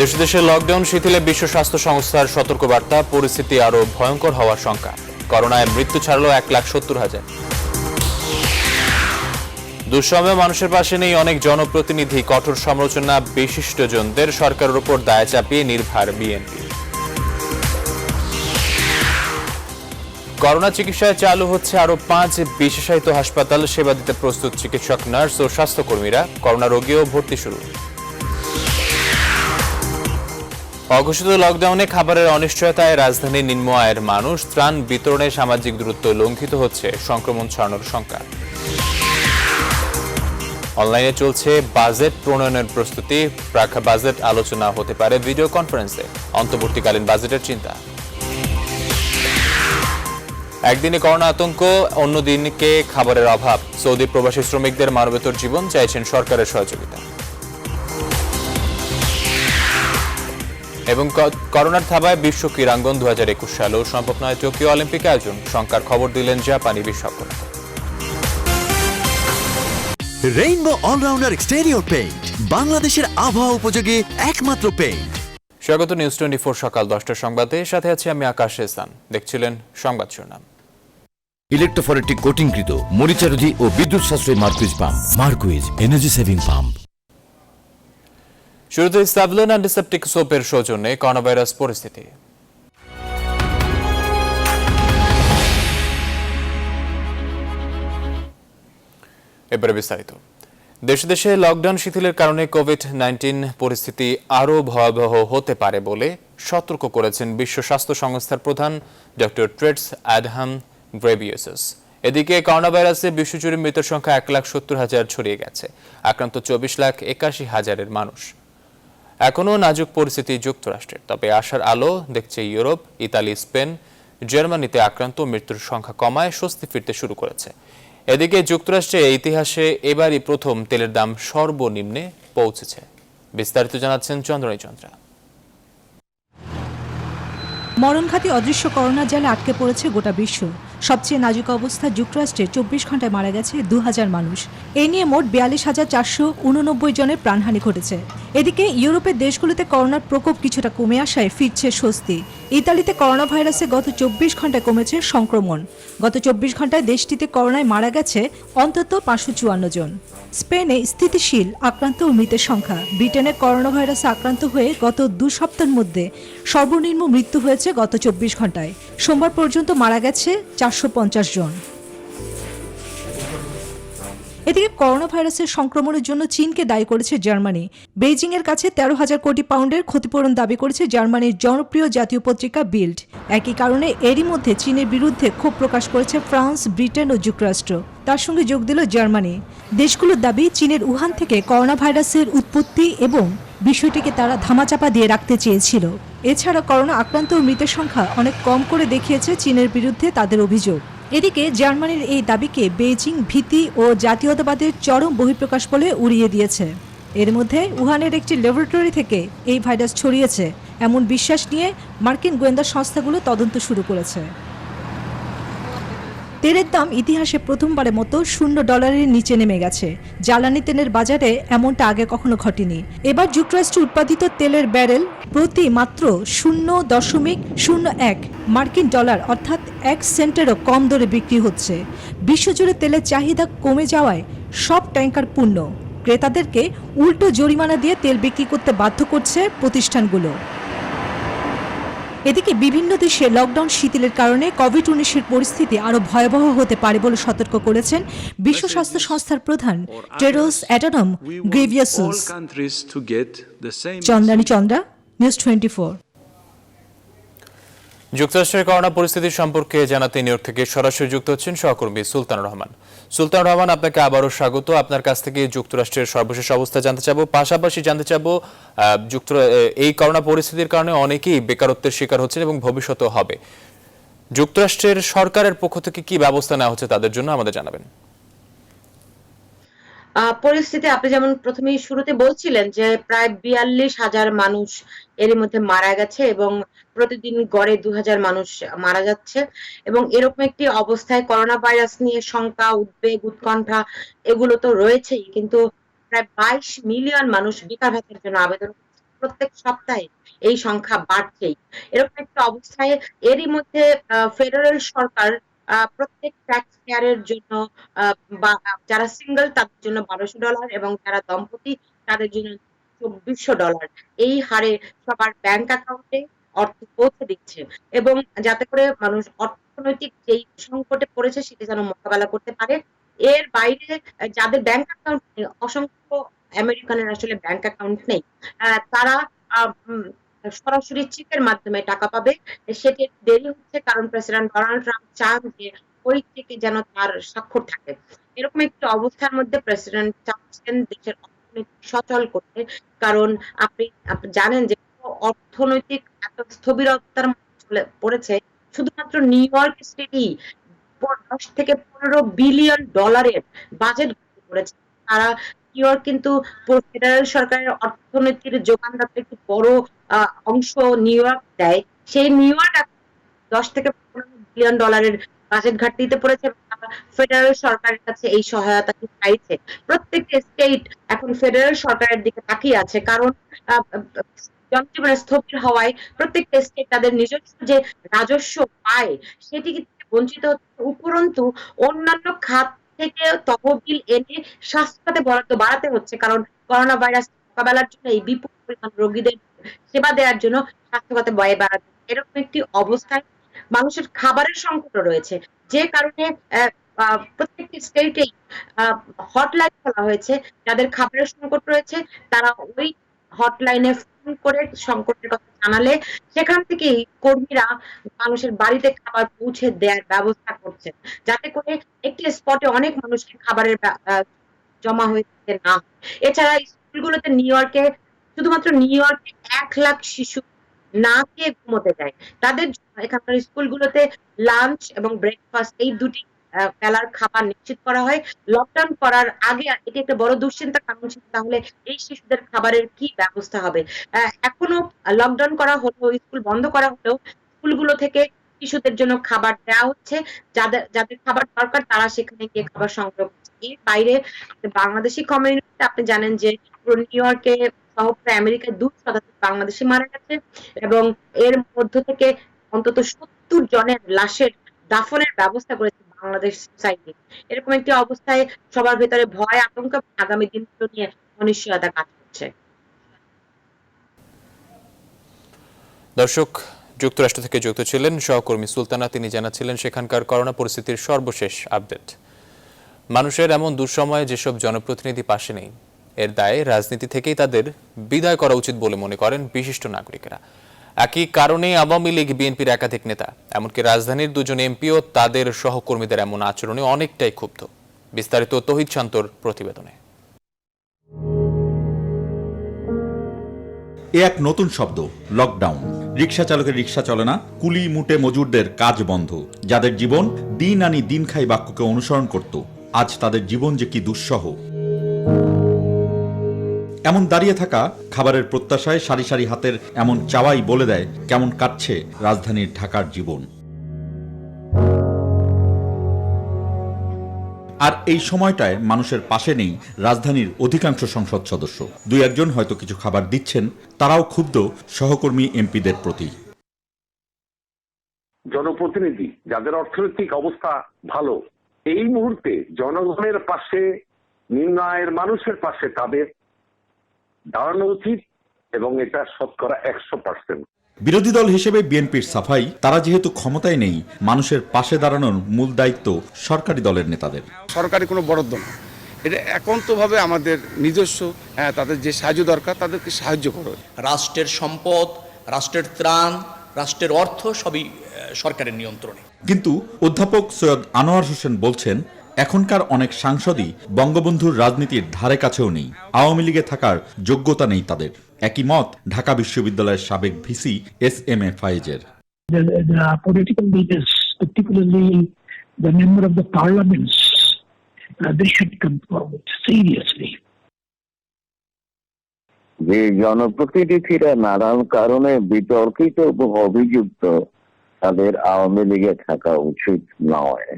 দেশে দেশে লকডাউন শিথিলে বিশ্ব স্বাস্থ্য সংস্থার সতর্কবার্তা, পরিস্থিতি আরো ভয়ঙ্কর হওয়ার শঙ্কা। করোনায় মৃত্যু ছাড়ল 1,70,000। দুঃসময়ে মানুষের পাশে নেই অনেক জনপ্রতিনিধি, কঠোর সমালোচনা বিশিষ্টজনদের, সরকারের উপর দায় চাপিয়ে নির্ভার বিএনপি। করোনা চিকিৎসায় চালু হচ্ছে আরো 5 বিশেষায়িত হাসপাতাল, সেবা দিতে প্রস্তুত চিকিৎসক, নার্স ও স্বাস্থ্যকর্মীরা। করোনা রোগীও ভর্তি শুরু। অঘোষিত লকডাউনে খাবারের অনিশ্চয়তায় রাজধানীর নিম্ন আয়ের মানুষ, ত্রাণ বিতরণে সামাজিক দূরত্ব লঙ্ঘিত হচ্ছে, সংক্রমণ ছড়ানোর শঙ্কা। অনলাইনে চলছে বাজেট প্রণয়নের প্রস্তুতি, প্রাক বাজেট আলোচনা হতে পারে ভিডিও কনফারেন্সে, অন্তর্বর্তীকালীন বাজেটের চিন্তা। একদিনে করোনা আতঙ্ক, অন্যদিনকে খাবারের অভাব, সৌদি প্রবাসী শ্রমিকদের মানবেতর জীবন চাইছেন সরকারের সহযোগিতা। এবং করোনার থাবায় বিশ্ব ক্রীড়াঙ্গন 2021 সালেও সম্ভব নয় টোকিও অলিম্পিক আয়োজন, শঙ্কার খবর দিলেন জাপানি বিশেষজ্ঞরা। রেইনবো অলরাউন্ডার এক্সটেরিয়র পেইন্ট, বাংলাদেশের আবহাওয়া উপযোগী একমাত্র পেইন্ট। স্বাগত নিউজ 24 সকাল 10টার সংবাদে, সাথে আছি আমি আকাশ এহসান। দেখছিলেন সংবাদ শিরোনাম। ইলেকট্রোফরেটিক কোটিংকৃত মরিচারোধী ও বিদ্যুৎ সাশ্রয়ী Marquis pump. Marquis energy saving pump. শুরুতে স্যাভলন অ্যান্টিসেপটিক সোপের সৌজন্যে করোনা ভাইরাস পরিস্থিতি। এবারে বিস্তারিত। দেশে দেশে লকডাউন শিথিলের কারণে কোভিড-19 পরিস্থিতি আরও ভয়াবহ হতে পারে বলে সতর্ক করেছেন বিশ্ব স্বাস্থ্য সংস্থার প্রধান ডক্টর টেড্রোস অ্যাডহাম ঘেব্রেইয়েসাস। এদিকে করোনা ভাইরাসে বিশ্বজুড়ে মৃতের সংখ্যা 1,70,000 ছড়িয়ে গেছে, আক্রান্ত 24,81,000 মানুষ। এখনও নাজুক পরিস্থিতি যুক্তরাষ্ট্রের, তবে আশার আলো দেখছে ইউরোপ। ইতালি, স্পেন, জার্মানিতে আক্রান্ত মৃত্যুর সংখ্যা কমায় স্বস্তি ফিরতে শুরু করেছে। এদিকে যুক্তরাষ্ট্রে ইতিহাসে এবারই প্রথম তেলের দাম সর্বনিম্নে পৌঁছেছে। বিস্তারিত জানাচ্ছেন চন্দ্রনী চন্দ্রা। মরণঘাতী অদৃশ্য করোনা জালে আটকে পড়েছে গোটা বিশ্ব। সবচেয়ে নাজুক অবস্থা যুক্তরাষ্ট্রে, 24 ঘন্টায় মারা গেছে 2,000 মানুষ। এ নিয়ে মোট 42,489 জনের প্রাণহানি ঘটেছে। এদিকে ইউরোপের দেশগুলোতে করোনার প্রকোপ কিছুটা কমে আসায় ফিরছে স্বস্তি। ইতালিতে করোনা ভাইরাসে গত 24 ঘন্টায় কমেছে সংক্রমণ। গত 24 ঘন্টায় দেশটিতে করোনায় মারা গেছে অন্তত 554 জন। স্পেনে স্থিতিশীল আক্রান্ত ও মৃতের সংখ্যা। ব্রিটেনে করোনা ভাইরাসে আক্রান্ত হয়ে গত 2 সপ্তাহের মধ্যে সর্বনিম্ন মৃত্যু হয়েছে গত 24 ঘন্টায়। সোমবার পর্যন্ত মারা গেছে 450 জন। এদিকে করোনা ভাইরাসের সংক্রমণের জন্য চীনকে দায়ী করেছে জার্মানি। বেইজিং এর কাছে 13,000 কোটি পাউন্ডের ক্ষতিপূরণ দাবি করেছে জার্মানির জনপ্রিয় জাতীয় পত্রিকা বিল্ড। একই কারণে এরই মধ্যে চীনের বিরুদ্ধে ক্ষোভ প্রকাশ করেছে ফ্রান্স, ব্রিটেন ও যুক্তরাষ্ট্র। তার সঙ্গে যোগ দিল জার্মানি। দেশগুলোর দাবি, চীনের উহান থেকে করোনা ভাইরাসের উৎপত্তি এবং বিষয়টিকে তারা ধামাচাপা দিয়ে রাখতে চেয়েছিল। এছাড়া করোনা আক্রান্ত ও মৃতের সংখ্যা অনেক কম করে দেখিয়েছে চীনের বিরুদ্ধে তাদের অভিযোগ। এদিকে জার্মানির এই দাবিকে বেইজিং ভীতি ও জাতীয়তাবাদের চরম বহিঃপ্রকাশ বলে উড়িয়ে দিয়েছে। এর মধ্যে উহানের একটি ল্যাবরেটরি থেকে এই ভাইরাস ছড়িয়েছে এমন বিশ্বাস নিয়ে মার্কিন গোয়েন্দা সংস্থাগুলো তদন্ত শুরু করেছে। তেলের দাম ইতিহাসে প্রথমবারের মতো $0 নিচে নেমে গেছে। জ্বালানি তেলের বাজারে এমনটা আগে কখনো ঘটেনি। এবার যুক্তরাষ্ট্রে উৎপাদিত তেলের ব্যারেল প্রতি মাত্র 0.01 মার্কিন ডলার অর্থাৎ 1 সেন্টেরও কম দরে বিক্রি হচ্ছে। বিশ্বজুড়ে তেলের চাহিদা কমে যাওয়ায় সব ট্যাঙ্কার পূর্ণ। ক্রেতাদেরকে উল্টো জরিমানা দিয়ে তেল বিক্রি করতে বাধ্য করছে প্রতিষ্ঠানগুলো। এদিকে বিভিন্ন দেশে লকডাউন শিথিলের কারণে কোভিড-19 পরিস্থিতি আরও ভয়াবহ হতে পারে বলে সতর্ক করেছেন বিশ্ব স্বাস্থ্য সংস্থার প্রধান Tedros Adhanom Ghebreyesus. Chandrani Chandra, news 24। যুক্তরাষ্ট্রের করোনা পরিস্থিতি সম্পর্কে জানাতে নিউ ইয়র্ক থেকে সরাসরি যুক্ত হচ্ছেন সহকর্মী সুলতানুর রহমান। সুলতানুর রহমান, আপনাকে আবারও স্বাগত। আপনার কাছ থেকে যুক্তরাষ্ট্রের সর্বশেষ অবস্থা জানতে চাবো, পাশাপাশি জানতে চাবো এই করোনা পরিস্থিতির কারণে অনেকেই বেকারত্বের শিকার হচ্ছেন এবং ভবিষ্যতেও হবে। যুক্তরাষ্ট্রের সরকারের পক্ষ থেকে কি ব্যবস্থা নেওয়া হচ্ছে তাদের জন্য আমাদের জানাবেন। পরিস্থিতি আপনি যেমন প্রথমেই শুরুতে বলছিলেন যে প্রায় 42,000 মানুষ এর মধ্যে মারা গেছে এবং প্রতিদিন গড়ে 2,000 মানুষ মারা যাচ্ছে, এবং এরকম একটি অবস্থায় করোনা ভাইরাস নিয়ে শঙ্কা, উদ্বেগ, উৎকণ্ঠা এগুলো তো রয়েছেই, কিন্তু প্রায় 22 মিলিয়ন মানুষ বেকার ভাতার জন্য আবেদন করছে। প্রত্যেক সপ্তাহে এই সংখ্যা বাড়ছেই। এরকম একটা অবস্থায় এরই মধ্যে ফেডারেল সরকার প্রত্যেক ট্যাক্স পেয়ারের জন্য বা যারা সিঙ্গেল তাদের জন্য $1200 এবং যারা দম্পতি তাদের জন্য $2400 এই হারে সবার ব্যাংক অ্যাকাউন্টে অর্থ পৌঁছে দিচ্ছে, এবং যাতে করে মানুষ অর্থনৈতিক যেই সংকটে পড়েছে সেটা যেন মোকাবেলা করতে পারে। এর বাইরে যাদের ব্যাংক অ্যাকাউন্ট নেই, অসংখ্য আমেরিকানের আসলে ব্যাংক অ্যাকাউন্ট নেই, তারা সরাসরি চেকের মাধ্যমে টাকা পাবে। সেটি দেরি হচ্ছে কারণ প্রেসিডেন্ট ডোনাল্ড ট্রাম্প চান যে ওই চেকে যেন তার স্বাক্ষর থাকে। এরকম একটি অবস্থার মধ্যে প্রেসিডেন্ট চাচ্ছেন দেশের অর্থনীতি সচল করতে, কারণ আপনি জানেন যে অর্থনৈতিক এত স্থবিরতার মধ্যে পড়েছে, শুধুমাত্র নিউ ইয়র্ক স্টেটই 10 থেকে $15 বিলিয়ন বাজেট করেছে তারা। নিউ ইয়র্ক কিন্তু ফেডারেল সরকারের অর্থনীতির যোগানদাতা একটি বড় অংশ নিউ ইয়র্ক দেয়। সেই নিউ ইয়র্ক 10 থেকে $15 বিলিয়ন বাজেট ঘাটতিতে পড়েছে, ফেডারেল সরকারের কাছে এই সহায়তা চাইছে। প্রত্যেকটা স্টেট এখন ফেডারেল সরকারের দিকে তাকিয়ে আছে, কারণ জনজীবনের স্থবির হওয়ায় প্রত্যেকটা স্টেট তাদের নিজস্ব যে রাজস্ব পায় সেটি থেকে বঞ্চিত হচ্ছে। উপরন্তু অন্যান্য খাত থেকে তহবিল এনে স্বাস্থ্য খাতে বরাদ্দ বাড়াতে হচ্ছে, কারণ করোনা ভাইরাস মোকাবেলার জন্য এই বিপুল পরিমাণ রোগীদের সেবা দেওয়ার জন্য স্বাস্থ্য খাতে ব্যয় বাড়াতে। এরকম একটি অবস্থায় মানুষের খাবারের সংকট রয়েছে, যে কারণে প্রত্যেকটি স্টেটেই হটলাইন খোলা হয়েছে। যাদের খাবারের সংকট রয়েছে তারা ওই হটলাইনে ফোন করে সংকটের কথা জানালে সেখান থেকেই কর্মীরা মানুষের বাড়িতে খাবার পৌঁছে দেওয়ার ব্যবস্থা করছে, যাতে করে একটি স্পটে অনেক মানুষকে খাবারের জমা হয়েছে না। এছাড়া স্কুলগুলোতে শুধুমাত্র নিউ ইয়র্কে 1 লাখ শিশু না খেয়ে ঘুমোতে যায়। তাদের জন্য এখানকার স্কুলগুলোতে লাঞ্চ এবং ব্রেকফাস্ট এই দুটি বেলার খাবার নিশ্চিত করা হয়। লকডাউন করার আগে এটি একটা বড় দুশ্চিন্তার কারণ ছিল, তাহলে এই শিশুদের খাবারের কি ব্যবস্থা হবে। এখনো লকডাউন করা হলেও, স্কুল বন্ধ করা হলেও স্কুলগুলো থেকে শিশুদের জন্য খাবার দেওয়া হচ্ছে। যাদের খাবার দরকার তারা সেখানে গিয়ে খাবার সংগ্রহ করছে। এর বাইরে বাংলাদেশি কমিউনিটিতে আপনি জানেন যে নিউ ইয়র্কে সহ প্রায় আমেরিকায় 2 শতাধিক বাংলাদেশি মারা গেছে, এবং এর মধ্য থেকে অন্তত 70 জনের লাশের দাফনের ব্যবস্থা করেছে বাংলাদেশ সোসাইটি। এরকম একটি অবস্থায় সবার ভেতরে ভয়, আতঙ্ক, আগামী দিনগুলো নিয়ে অনিশ্চয়তা কাজ করছে। দর্শক, যুক্তরাষ্ট্র থেকে যুক্ত ছিলেন সহকর্মী সুলতানা, তিনি জানাচ্ছিলেন সেখানকার করোনা পরিস্থিতির সর্বশেষ আপডেট। মানুষের এমন দুঃসময়ে যেসব জনপ্রতিনিধি পাশে নেই, এর দায়ে রাজনীতি থেকেই তাদের বিদায় করা উচিত বলে মনে করেন বিশিষ্ট নাগরিকেরা। একই কারণে আওয়ামী লীগ, বিএনপির একাধিক নেতা, এমনকি রাজধানীর 2 এমপিও তাদের সহকর্মীদের এমন আচরণে অনেকটাই ক্ষুব্ধ। বিস্তারিত তহিদ শান্তর প্রতিবেদনে। এক নতুন শব্দ, লকডাউন। রিকশা চালকের রিকশা চলে না, কুলি মুটে মজুরদের কাজ বন্ধ। যাদের জীবন দিন আনি দিন খাই বাক্যকে অনুসরণ করত, আজ তাদের জীবন যে কি দুঃসহ। এমন দাঁড়িয়ে থাকা, খাবারের প্রত্যাশায় সারি সারি হাতের এমন চাওয়াই বলে দেয় কেমন কাটছে রাজধানীর ঢাকার জীবন। আর এই সময়টায় মানুষের পাশে নেই রাজধানীর অধিকাংশ সংসদ সদস্য। 2-1 হয়তো কিছু খাবার দিচ্ছেন, তারাও ক্ষুব্ধ সহকর্মী এমপিদের প্রতি। জনপ্রতিনিধি যাদের অর্থনৈতিক অবস্থা ভালো, এই মুহূর্তে জনগণের পাশে, নিম্ন আয়ের মানুষের পাশে তাদের দাঁড়ানো উচিত, এবং এটা 100% বিরোধী দল হিসেবে বিএনপির সাফাই, তারা যেহেতু ক্ষমতায় নেই, মানুষের পাশে দাঁড়ানোর মূল দায়িত্ব সরকারি দলের নেতাদের। সরকারি কোনো বরাদ্দ না, এটা একান্তভাবে আমাদের নিজস্ব, তাদের যে সাহায্য দরকার তাদেরকে সাহায্য করো। রাষ্ট্রের সম্পদ, রাষ্ট্রের ত্রাণ, রাষ্ট্রের অর্থ সবই সরকারের নিয়ন্ত্রণে। কিন্তু অধ্যাপক সৈয়দ আনোয়ার হোসেন বলছেন, এখনকার অনেক সাংসদই বঙ্গবন্ধুর রাজনীতির ধারে কাছেও নেই, আওয়ামী লীগে থাকার যোগ্যতা নেই তাদের। একই মত ঢাকা বিশ্ববিদ্যালয়ের সাবেক VC এস.এম.এ. ফায়েজের। The political leaders, particularly the member of the parliaments, they should come forward seriously. যে জনপ্রতিনিধিরা নানান কারণে বিতর্কিত এবং অভিযুক্ত, তাদের আওয়ামী লীগে থাকা উচিত নয়,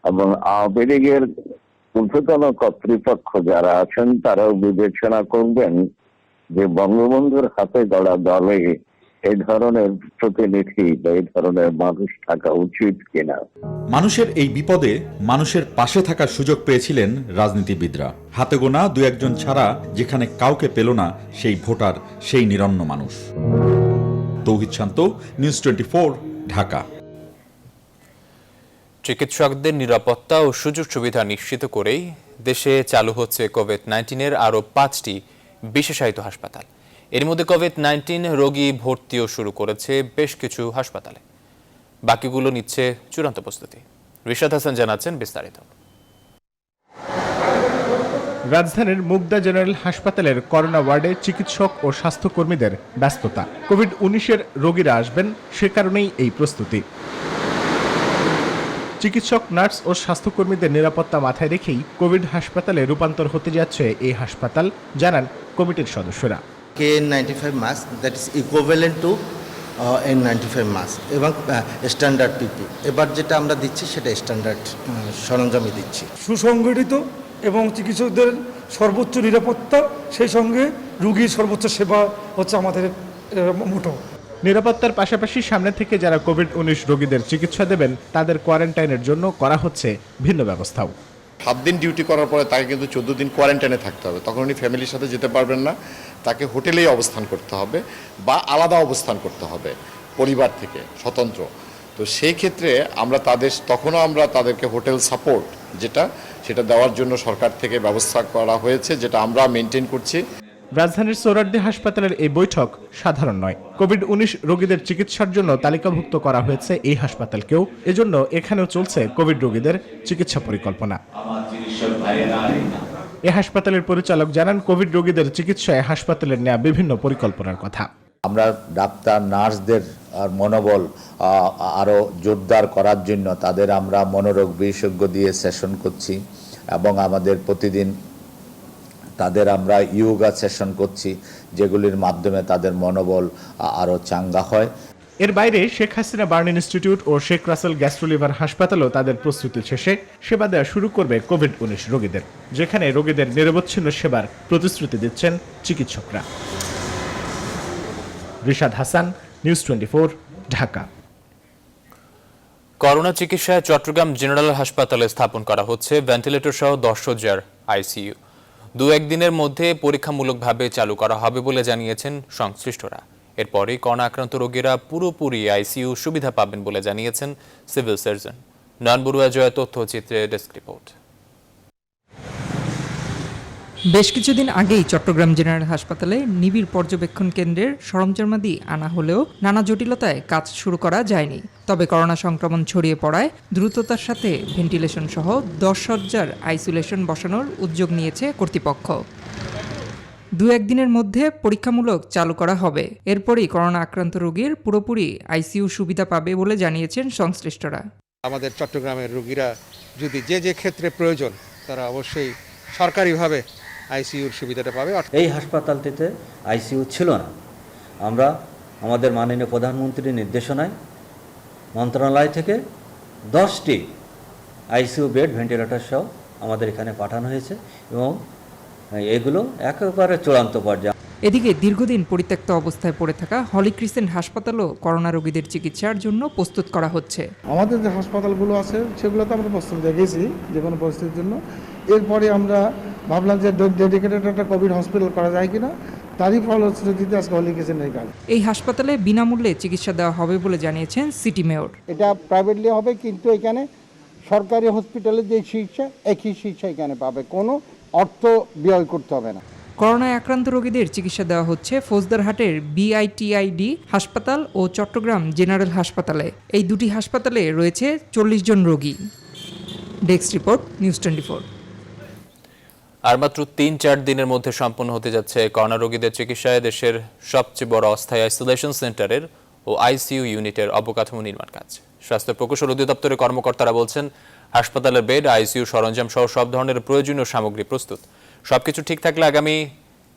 এবং আওয়ামী লীগের ঊর্ধ্বতন কর্তৃপক্ষ যারা আছেন তারাও বিবেচনা করবেন যে বঙ্গবন্ধুর হাতে গড়া দলে এই ধরনের প্রতিনিধি বা এই ধরনের মানুষ থাকা উচিত কিনা। মানুষের এই বিপদে মানুষের পাশে থাকার সুযোগ পেয়েছিলেন রাজনীতিবিদরা। হাতে গোনা দু একজন ছাড়া যেখানে কাউকে পেল না সেই ভোটার, সেই নিরন্ন মানুষ। তৌহিদ শান্ত, নিউজ 24, ঢাকা। চিকিৎসকদের নিরাপত্তা ও সুযোগ সুবিধা নিশ্চিত করেই দেশে চালু হচ্ছে কোভিড-19-এর আরও 5টি বিশেষায়িত হাসপাতাল। এর মধ্যে কোভিড-19 রোগী ভর্তিও শুরু করেছে বেশ কিছু হাসপাতালে। বাকিগুলো নিচ্ছে চূড়ান্ত প্রস্তুতি। রিশাদ হাসান জানাচ্ছেন বিস্তারিত। রাজধানীর মুগদা জেনারেল হাসপাতালের করোনা ওয়ার্ডে চিকিৎসক ও স্বাস্থ্যকর্মীদের ব্যস্ততা। কোভিড-19-এর রোগীরা আসবেন, সে কারণেই এই প্রস্তুতি। চিকিৎসক, নার্স ও স্বাস্থ্যকর্মীদের নিরাপত্তা মাথায় রেখেই কোভিড হাসপাতালে রূপান্তর হতে যাচ্ছে এই হাসপাতাল, জানান কমিটির সদস্যরা। KN95 mask, that is equivalent to N95 mask এবং স্ট্যান্ডার্ড পিপি। এবার যেটা আমরা দিচ্ছি সেটা স্ট্যান্ডার্ড সরঞ্জামই দিচ্ছি। সুসংগঠিত এবং চিকিৎসকদের সর্বোচ্চ নিরাপত্তা, সেই সঙ্গে রোগীর সর্বোচ্চ সেবা হচ্ছে আমাদের মোটো। নিরাপত্তার পাশাপাশি সামনে থেকে যারা কোভিড-19 রোগীদের চিকিৎসা দেবেন তাদের কোয়ারেন্টাইনের জন্য করা হচ্ছে ভিন্ন ব্যবস্থাও। 7 দিন ডিউটি করার পরে তাকে কিন্তু 14 দিন কোয়ারেন্টাইনে থাকতে হবে। তখন উনি ফ্যামিলির সাথে যেতে পারবেন না, তাকে হোটেলেই অবস্থান করতে হবে বা আলাদা অবস্থান করতে হবে পরিবার থেকে স্বতন্ত্র। তো সেই ক্ষেত্রে তখনও আমরা তাদেরকে হোটেল সাপোর্ট সেটা দেওয়ার জন্য সরকার থেকে ব্যবস্থা করা হয়েছে, যেটা আমরা মেনটেন করছি। রাজধানীর সোহরাওয়ার্দী হাসপাতালের এই বৈঠক সাধারণ নয়। কোভিড-19 রোগীদের চিকিৎসার জন্য তালিকাভুক্ত করা হয়েছে এই হাসপাতালকেও। এজন্য এখানেও চলছে কোভিড রোগীদের চিকিৎসা পরিকল্পনা। এ হাসপাতালের পরিচালক জানান, কোভিড রোগীদের চিকিৎসায় হাসপাতালের নেওয়া বিভিন্ন পরিকল্পনার কথা। আমরা ডাক্তার, নার্সদের মনোবল আরও জোরদার করার জন্য তাদের আমরা মনোরোগ বিশেষজ্ঞ দিয়ে সেশন করছি এবং আমাদের প্রতিদিন তাদের আমরা ইয়োগা সেশন করছি, যেগুলির মাধ্যমে তাদের মনোবল আরও চাঙ্গা হয়। এর বাইরে শেখ হাসিনা বার্ন ইনস্টিটিউট ও শেখ রাসেল গ্যাস্ট্রোলিভার হাসপাতালও তাদের প্রস্তুতি শেষে সেবা দেওয়া শুরু করবে কোভিড-19 রোগীদের, যেখানে রোগীদের নিরবচ্ছিন্ন সেবার প্রতিশ্রুতি দিচ্ছেন চিকিৎসকরা। রিশাদ হাসান, নিউজ 24, ঢাকা। করোনা চিকিৎসায় চট্টগ্রাম জেনারেল হাসপাতালে স্থাপন করা হচ্ছে ভেন্টিলেটর সহ 10 শয্যার আইসিইউ। 2-1 দিনের মধ্যে পরীক্ষামূলকভাবে চালু করা হবে বলে জানিয়েছেন সংশ্লিষ্টরা। এরপরই করোনা আক্রান্ত রোগীরা পুরোপুরি আইসিইউ সুবিধা পাবেন বলে জানিয়েছেন সিভিল সার্জন। নয়ন বড়ুয়া জয়া, তথ্যচিত্রে ডেস্ক রিপোর্ট। বেশ কিছুদিন আগেই চট্টগ্রাম জেনারেল হাসপাতালে নিবিড় পর্যবেক্ষণ কেন্দ্রের সরঞ্জামাদি আনা হলেও নানা জটিলতায় কাজ শুরু করা যায়নি। তবে করোনা সংক্রমণ ছড়িয়ে পড়ায় দ্রুততার সাথে ভেন্টিলেশন সহ 10 শয্যার আইসোলেশন বসানোর উদ্যোগ নিয়েছে কর্তৃপক্ষ। 2-1 দিনের মধ্যে পরীক্ষামূলক চালু করা হবে। এরপরই করোনা আক্রান্ত রোগীর পুরোপুরি আইসিইউ সুবিধা পাবে বলে জানিয়েছেন সংশ্লিষ্টরা। আমাদের চট্টগ্রামের রোগীরা যদি যে ক্ষেত্রে প্রয়োজন, তারা অবশ্যই সরকারিভাবে আইসিইউর সুবিধাটা পাবে। এই হাসপাতালটিতে আইসিইউ ছিল না। আমরা আমাদের মাননীয় প্রধানমন্ত্রীর নির্দেশনায় মন্ত্রণালয় থেকে 10টি আইসিইউ বেড ভেন্টিলেটর সহ আমাদের এখানে পাঠানো হয়েছে এবং এগুলো একেবারে চূড়ান্ত পর্যায়ে। এদিকে দীর্ঘদিন পরিত্যক্ত অবস্থায় পড়ে থাকা হলি ক্রিসেন্ট হাসপাতালও করোনা রোগীদের চিকিৎসার জন্য প্রস্তুত করা হচ্ছে। আমাদের যে হাসপাতালগুলো আছে সেগুলোতে আমরা প্রস্তুতি রেখেছি যে কোনো পরিস্থিতির জন্য। এরপরে আমরা ভাবলাম যে ডেডিকেটেড একটা কোভিড হসপিটাল করা যায় কিনা, তারই ফলশ্রুতিতে আজকে হলি ক্রিসেন্টের কাজ। এই হাসপাতালে বিনামূল্যে চিকিৎসা দেওয়া হবে বলে জানিয়েছেন সিটি মেয়র। এটা প্রাইভেটলি হবে, কিন্তু এখানে সরকারি হসপিটালে যে চিকিৎসা একই চিকিৎসা এখানে পাবে, কোনো অর্থ ব্যয় করতে হবে না। করোনায় আক্রান্ত রোগীদের চিকিৎসা দেওয়া হচ্ছে ফৌজদারহাটের বিআইটিআইডি হাসপাতাল ও চট্টগ্রাম জেনারেল হাসপাতালে। এই দুটি হাসপাতালে রয়েছে 40 জন রোগী। Desk report, news 24। আর মাত্র 3-4 দিনের মধ্যে সম্পন্ন হতে যাচ্ছে করোনা রোগীদের চিকিৎসায় দেশের সবচেয়ে বড় অস্থায়ী আইসোলেশন সেন্টারের ও আইসিইউ ইউনিটের অবকাঠামো নির্মাণ কাজ। স্বাস্থ্য প্রকৌশল অধিদপ্তরের কর্মকর্তারা বলছেন, হাসপাতালের বেড, আইসিইউ সরঞ্জাম সহ সব ধরনের প্রয়োজনীয় সামগ্রী প্রস্তুত। সবকিছু ঠিক থাকলে আগামী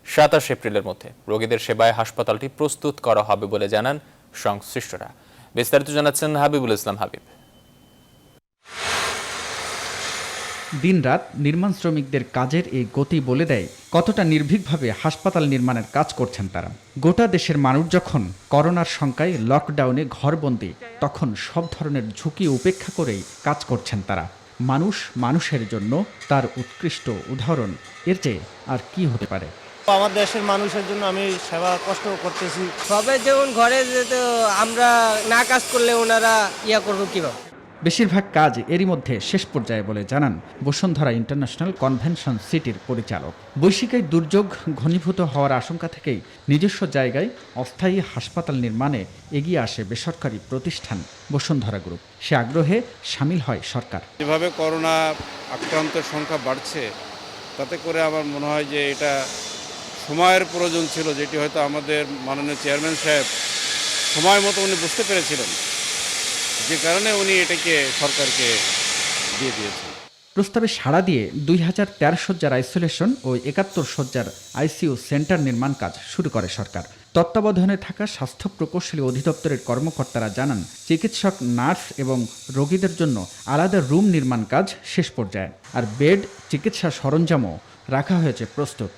27 এপ্রিলের মধ্যে রোগীদের সেবায় হাসপাতালটি প্রস্তুত করা হবে বলে জানান সংশ্লিষ্টরা। বিস্তারিত জানাচ্ছেন হাবিবুল ইসলাম হাবিব। দিনরাত নির্মাণ শ্রমিকদের কাজের এই গতি বলে দেয় কতটা নির্ভীকভাবে হাসপাতাল নির্মাণের কাজ করছেন তারা। গোটা দেশের মানুষ যখন করোনার শঙ্কায় লকডাউনে ঘরবন্দি, তখন সব ধরনের ঝুঁকি উপেক্ষা করেই কাজ করছেন তারা। মানুষ মানুষের জন্য তার উৎকৃষ্ট উদাহরণ, এর চেয়ে আর কি হতে পারে। আমার দেশের মানুষের জন্য আমি সেবা কষ্ট করতেছি। সবাই যেমন ঘরে যেতে, আমরা না কাজ করলে ওনারা করবো কিভাবে? বেশিরভাগ কাজ এরই মধ্যে শেষ পর্যায়ে বলে জানান বসুন্ধরা ইন্টারন্যাশনাল কনভেনশন সিটির পরিচালক। বৈশ্বিক দুর্যোগ ঘনীভূত হওয়ার আশঙ্কা থেকেই নিজস্ব জায়গায় অস্থায়ী হাসপাতাল নির্মাণে এগিয়ে আসে বেসরকারি প্রতিষ্ঠান বসুন্ধরা গ্রুপ। সে আগ্রহে সামিল হয় সরকার। যেভাবে করোনা আক্রান্তের সংখ্যা বাড়ছে, তাতে করে আমার মনে হয় যে এটা সময়ের প্রয়োজন ছিল, যেটি হয়তো আমাদের মাননীয় চেয়ারম্যান সাহেব সময় মতো উনি বুঝতে পেরেছিলেন, যে কারণে উনি এটাকে সরকারকে দিয়ে দিয়েছেন। প্রস্তাবে সাড়া দিয়ে 2013 শয্যার আইসোলেশন ও 71 শয্যার আইসিইউ সেন্টার নির্মাণ কাজ শুরু করে সরকার। তত্ত্বাবধানে থাকা স্বাস্থ্য প্রকৌশলী অধিদপ্তরের কর্মকর্তারা জানান, চিকিৎসক, নার্স এবং রোগীদের জন্য আলাদা রুম নির্মাণ কাজ শেষ পর্যায়ে, আর বেড, চিকিৎসা সরঞ্জামও রাখা হয়েছে প্রস্তুত।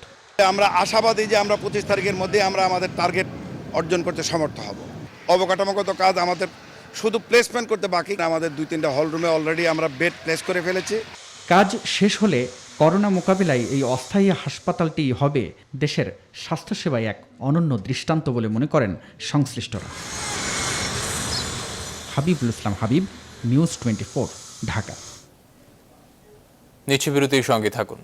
আমরা আশাবাদী যে আমরা 25 তারিখের মধ্যে আমরা আমাদের টার্গেট অর্জন করতে সমর্থ হব। অবকাঠামোগত কাজ আমাদের শুধু প্লেসমেন্ট করতে বাকি। আমাদের 2-3টা হল রুমে অলরেডি আমরা বেড প্লেস করে ফেলেছি। কাজ শেষ হলে করোনা মোকাবিলায় এই অস্থায়ী হাসপাতালটি হবে দেশের স্বাস্থ্যসেবায় এক অনন্য দৃষ্টান্ত বলে মনে করেন সংশ্লিষ্টরা। হাবিবুল ইসলাম হাবিব, নিউজ 24, ঢাকা। নিচে বিরতির সঙ্গে থাকুন।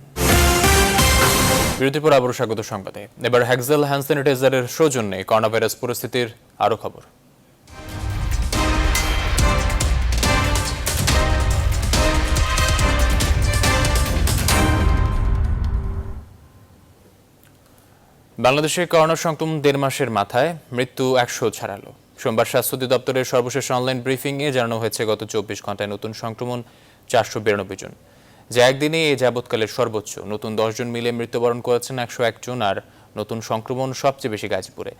বিরতির পর আবারও স্বাগত সংবাদে। এবার হেক্সেল হ্যান্ড স্যানিটাইজারের সৌজন্যে করোনা ভাইরাস পরিস্থিতির আরও খবর। বাংলাদেশে করোনা সংক্রমণ 1.5 মাসের মাথায় মৃত্যু 100 ছাড়ালো। সোমবার স্বাস্থ্য অধিদপ্তরের সর্বশেষ অনলাইন ব্রিফিংয়ে জানানো হয়েছে গত 24 ঘন্টায় নতুন সংক্রমণ 492 জন, যা একদিনে এ যাবৎকালের সর্বোচ্চ। নতুন 10 জন মিলে মৃত্যুবরণ করেছেন 101 জন, আর নতুন সংক্রমণ সবচেয়ে বেশি গাজীপুরে।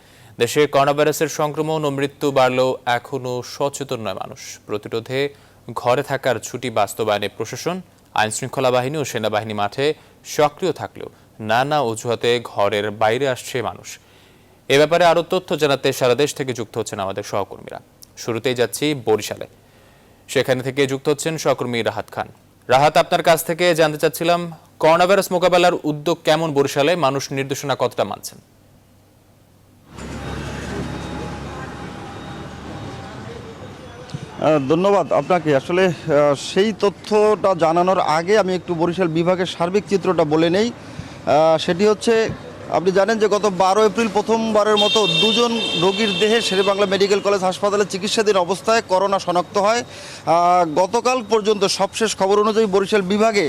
দেশে করোনা ভাইরাসের সংক্রমণ ও মৃত্যু বাড়লেও এখনও সচেতন নয় মানুষ। প্রতিরোধে ঘরে থাকার ছুটি বাস্তবায়নে প্রশাসন, আইনশৃঙ্খলা বাহিনী ও সেনাবাহিনী মাঠে সক্রিয় থাকলেও নানা অজুহাতে ঘরের বাইরে আসছে মানুষ। এ ব্যাপারে আরও তথ্য জানাতে সারা দেশ থেকে যুক্ত হচ্ছেন আমাদের সহকর্মীরা। শুরুতেই যাচ্ছি বরিশালে, সেখানে থেকে যুক্ত হচ্ছেন সহকর্মী রাহাত খান। রাহাত, আপনার কাছ থেকে জানতে চাচ্ছিলাম, করোনা ভাইরাস মোকাবেলার উদ্যোগ কেমন বরিশালে? মানুষ নির্দেশনা কতটা মানছেন? ধন্যবাদ আপনাকে। আসলে সেই তথ্যটা জানানোর আগে আমি একটু বরিশাল বিভাগের সার্বিক চিত্রটা বলে নেই। সেটি হচ্ছে, আপনি জানেন যে গত 12 এপ্রিল প্রথমবারের মতো 2 জন রোগীর দেহে শেরেবাংলা মেডিকেল কলেজ হাসপাতালে চিকিৎসাধীন অবস্থায় করোনা শনাক্ত হয়। গতকাল পর্যন্ত সবশেষ খবর অনুযায়ী বরিশাল বিভাগে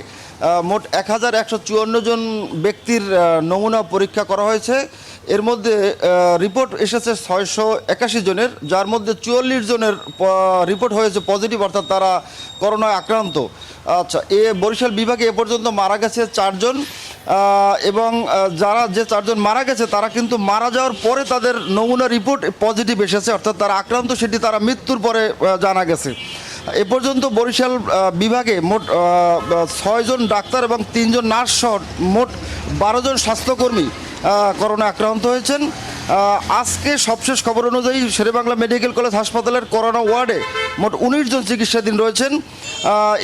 মোট 1154 জন ব্যক্তির নমুনা পরীক্ষা করা হয়েছে। এর মধ্যে রিপোর্ট এসেছে 681 জনের, যার মধ্যে 44 জনের রিপোর্ট হয়েছে পজিটিভ, অর্থাৎ তারা করোনায় আক্রান্ত। আচ্ছা, বরিশাল বিভাগে এ পর্যন্ত মারা গেছে 4 জন, এবং যে 4 জন মারা গেছে তারা কিন্তু মারা যাওয়ার পরে তাদের নমুনা রিপোর্ট পজিটিভ এসেছে, অর্থাৎ তারা আক্রান্ত, সেটি তারা মৃত্যুর পরে জানা গেছে। এ পর্যন্ত বরিশাল বিভাগে মোট 6 জন ডাক্তার এবং 3 জন নার্স সহ মোট 12 জন স্বাস্থ্যকর্মী করোনা আক্রান্ত হয়েছেন। আজকে সবশেষ খবর অনুযায়ী শেরেবাংলা মেডিকেল কলেজ হাসপাতালের করোনা ওয়ার্ডে মোট 19 জন চিকিৎসাধীন রয়েছেন।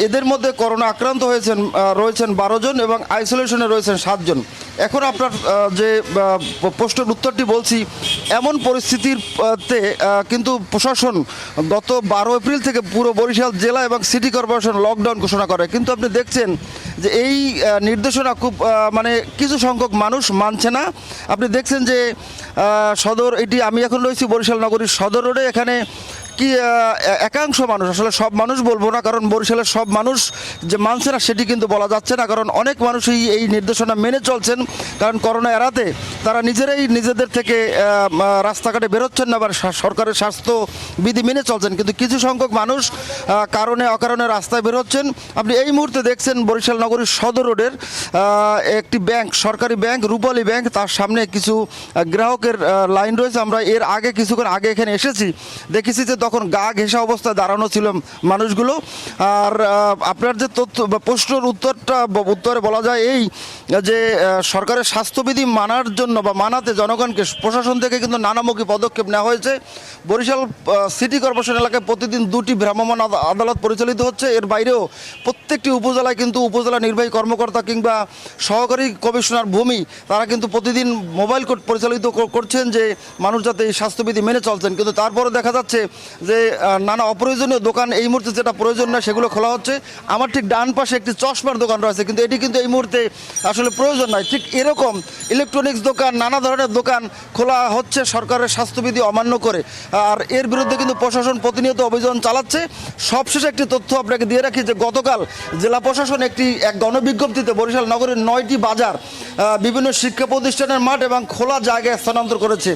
এদের মধ্যে করোনা আক্রান্ত রয়েছেন 12 জন এবং আইসোলেশনে রয়েছেন 7 জন। এখন আপনার যে প্রশ্নের উত্তরটি বলছি, এমন পরিস্থিতিতে কিন্তু প্রশাসন গত 12 এপ্রিল থেকে পুরো বরিশাল জেলা এবং সিটি কর্পোরেশন লকডাউন ঘোষণা করে, কিন্তু আপনি দেখছেন যে এই নির্দেশনা খুব কিছু সংখ্যক মানুষ মানছে না। আপনি দেখছেন যে সদর, এটি আমি এখন রয়েছি বরিশাল নগরীর সদর রোডে, এখানে কি একাংশ মানুষ, আসলে সব মানুষ বলবো না, কারণ বরিশালের সব মানুষ যে মানছে না সেটি কিন্তু বলা যাচ্ছে না, কারণ অনেক মানুষই এই নির্দেশনা মেনে চলছেন, কারণ করোনা এড়াতে তারা নিজেদের থেকে রাস্তাঘাটে বেরোচ্ছেন না বা সরকারের স্বাস্থ্যবিধি মেনে চলছেন, কিন্তু কিছু সংখ্যক মানুষ কারণে অকারণে রাস্তায় বেরোচ্ছেন। আপনি এই মুহূর্তে দেখছেন বরিশাল নগরীর সদর রোডের একটি ব্যাংক, সরকারি ব্যাংক, রূপালী ব্যাংক, তার সামনে কিছু গ্রাহকের লাইন রয়েছে। আমরা এর আগে কিছুক্ষণ আগে এখানে এসেছি, দেখেছি যে তখন গা ঘেঁষা অবস্থায় দাঁড়ানো ছিল মানুষগুলো। আর আপনার যে তথ্য বা প্রশ্নের উত্তরে বলা যায় এই যে সরকারের স্বাস্থ্যবিধি মানার জন্য বা মানাতে জনগণকে প্রশাসন থেকে কিন্তু নানামুখী পদক্ষেপ নেওয়া হয়েছে। বরিশাল সিটি কর্পোরেশন এলাকায় প্রতিদিন 2টি ভ্রাম্যমাণ আদালত পরিচালিত হচ্ছে। এর বাইরেও প্রত্যেকটি উপজেলায় কিন্তু উপজেলা নির্বাহী কর্মকর্তা কিংবা সহকারী কমিশনার ভূমি তারা কিন্তু প্রতিদিন মোবাইল কোর্ট পরিচালিত করছেন যে মানুষ যাতে এই স্বাস্থ্যবিধি মেনে চলছেন। কিন্তু তারপরে দেখা যাচ্ছে যে নানা অপ্রয়োজনীয় দোকান এই মুহূর্তে যেটা প্রয়োজন না সেগুলো খোলা হচ্ছে। আমার ঠিক ডান পাশে একটি চশমার দোকান রয়েছে, কিন্তু এটি কিন্তু এই মুহূর্তে আসলে প্রয়োজন নয়। ঠিক এরকম ইলেকট্রনিক্স দোকান, নানা ধরনের দোকান খোলা হচ্ছে সরকারের স্বাস্থ্যবিধি অমান্য করে। আর এর বিরুদ্ধে কিন্তু প্রশাসন প্রতিনিয়ত অভিযান চালাচ্ছে। সবশেষে একটি তথ্য আপনাকে দিয়ে রাখি যে গতকাল জেলা প্রশাসন এক গণবিজ্ঞপ্তিতে বরিশাল নগরের 9টি বাজার, বিভিন্ন শিক্ষা প্রতিষ্ঠানের মাঠ এবং খোলা জায়গায় স্থানান্তর করেছে,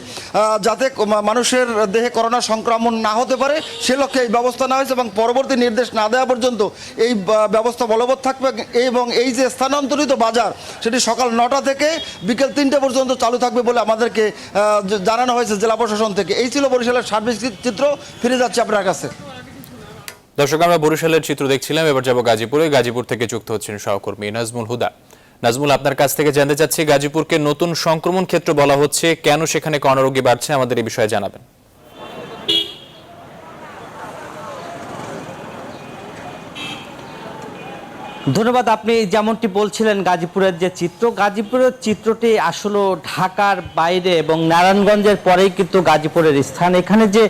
যাতে মানুষের দেহে করোনা সংক্রমণ না হতে পারে সে লক্ষ্যে এই ব্যবস্থা নেওয়া হয়েছে এবং পরবর্তী নির্দেশ না দেওয়া পর্যন্ত এই ব্যবস্থা বলবৎ থাকবে। এবং এই যে স্থানান্তরিত বাজার সেটি সকাল 9টা থেকে বিকেল 3টা পর্যন্ত চালু থাকবে বলে আমাদেরকে জানানো হয়েছে জেলা প্রশাসন থেকে। এই ছিল বরিশালের সার্বিক চিত্র। ফিরে যাচ্ছে আপনার কাছে। দর্শক, আমরা বরিশালের চিত্র দেখছিলাম, এবার যাব গাজীপুরে। গাজীপুর থেকে যুক্ত হচ্ছেন সহকর্মী নাজমুল হুদা। নাজমুল, আপনার কাছ থেকে জানতে চাচ্ছি, গাজীপুরকে নতুন সংক্রমণ ক্ষেত্র বলা হচ্ছে, কেন সেখানে করোনা রোগী বাড়ছে, আমাদের এই বিষয়ে জানাবেন। ধন্যবাদ। আপনি যেমনটি বলছিলেন গাজীপুরের যে গাজীপুরের চিত্রটি আসলে ঢাকার বাইরে এবং নারায়ণগঞ্জের পরেই কিন্তু গাজীপুরের স্থান। এখানে যে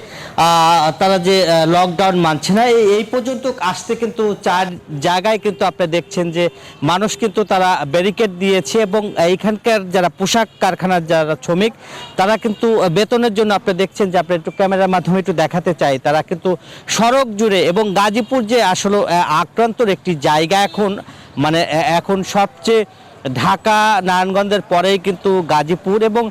তারা যে লকডাউন মানছে না, এই পর্যন্ত আসতে কিন্তু 4 জায়গায় কিন্তু আপনি দেখছেন যে মানুষ কিন্তু তারা ব্যারিকেড দিয়েছে এবং এইখানকার যারা পোশাক কারখানার যারা শ্রমিক তারা কিন্তু বেতনের জন্য আপনি দেখছেন যে আপনি একটু ক্যামেরার মাধ্যমে একটু দেখাতে চাই, তারা কিন্তু সড়ক জুড়ে এবং গাজীপুর যে আসলে আক্রান্তর একটি জায়গা এখন সবচেয়ে ঢাকা নারায়ণগঞ্জের পরেই কিন্তু গাজীপুর এবং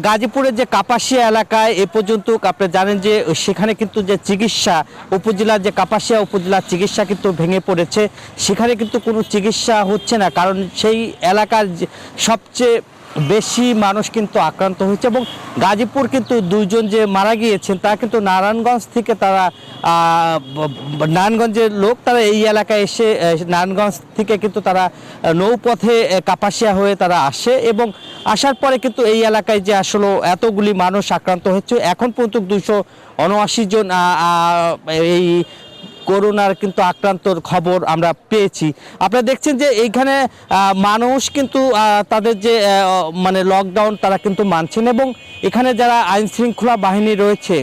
গাজীপুরের যে কাপাসিয়া এলাকায় এ পর্যন্ত আপনি জানেন যে সেখানে কিন্তু যে চিকিৎসা উপজেলার যে কাপাসিয়া উপজেলার চিকিৎসা কিন্তু ভেঙে পড়েছে, সেখানে কিন্তু কোনো চিকিৎসা হচ্ছে না, কারণ সেই এলাকার সবচেয়ে বেশি মানুষ কিন্তু আক্রান্ত হয়েছে। এবং গাজীপুর কিন্তু 2 জন যে মারা গিয়েছেন তারা কিন্তু নারায়ণগঞ্জ থেকে নারায়ণগঞ্জের লোক, তারা এই এলাকায় এসে নারায়ণগঞ্জ থেকে কিন্তু তারা নৌপথে কাপাসিয়া হয়ে তারা আসে এবং আসার পরে কিন্তু এই এলাকায় যে আসলে এতগুলি মানুষ আক্রান্ত হচ্ছে, এখন পর্যন্ত 279 জন এই করোনার কিন্তু আক্রান্তর খবর আমরা পেয়েছি। আপনারা দেখছেন যে এইখানে মানুষ কিন্তু তাদের যে লকডাউন তারা কিন্তু মানছেন এবং এখানে যারা আইন শৃঙ্খলা বাহিনী রয়েছে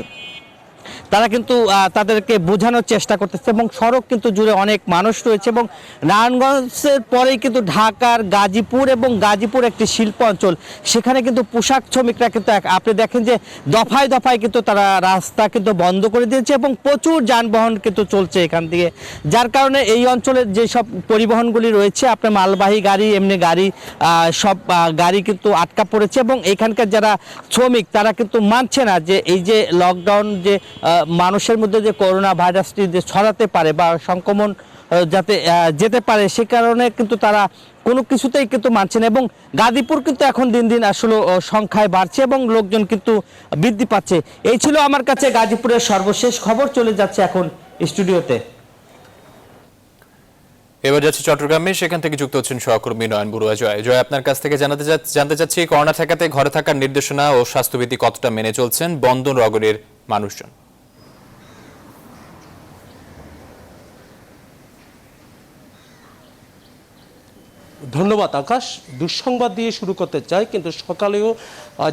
তারা কিন্তু তাদেরকে বোঝানোর চেষ্টা করতেছে এবং সড়ক কিন্তু জুড়ে অনেক মানুষ রয়েছে এবং নারায়ণগঞ্জের পরেই কিন্তু ঢাকার গাজীপুর এবং গাজীপুর একটি শিল্প অঞ্চল, সেখানে কিন্তু পোশাক শ্রমিকরা কিন্তু আপনি দেখেন যে দফায় দফায় কিন্তু তারা রাস্তা কিন্তু বন্ধ করে দিয়েছে এবং প্রচুর যানবাহন কিন্তু চলছে এখান থেকে, যার কারণে এই অঞ্চলের যেসব পরিবহনগুলি রয়েছে আপনার মালবাহী গাড়ি এমনি গাড়ি সব গাড়ি কিন্তু আটকা পড়েছে এবং এখানকার যারা শ্রমিক তারা কিন্তু মানছে না যে এই যে লকডাউন যে মানুষের মধ্যে যে করোনা ভাইরাসটি যে ছড়াতে পারে বা সংক্রমণ যাতে যেতে পারে সে কারণে কিন্তু তারা কোনো কিছুতেই কিন্তু মানছে না এবং গাজীপুর কিন্তু এখন দিন দিন আসলে সংখ্যায় বাড়ছে এবং লোকজন কিন্তু বৃদ্ধি পাচ্ছে। এই ছিল আমার কাছে গাজীপুরের সর্বশেষ খবর। চলে যাচ্ছে এখন স্টুডিওতে। এবার যাচ্ছি চট্টগ্রামে, সেখান থেকে যুক্ত হচ্ছেন সহকর্মী নয়ন বড়ুয়া। জয়, আপনার কাছ থেকে জানতে চাচ্ছি, করোনা ঠেকাতে ঘরে থাকার নির্দেশনা ও স্বাস্থ্যবিধি কতটা মেনে চলছেন বন্দর নগরের মানুষজন? ধন্যবাদ আকাশ। দুঃসংবাদ দিয়ে শুরু করতে চাই, কিন্তু সকালেও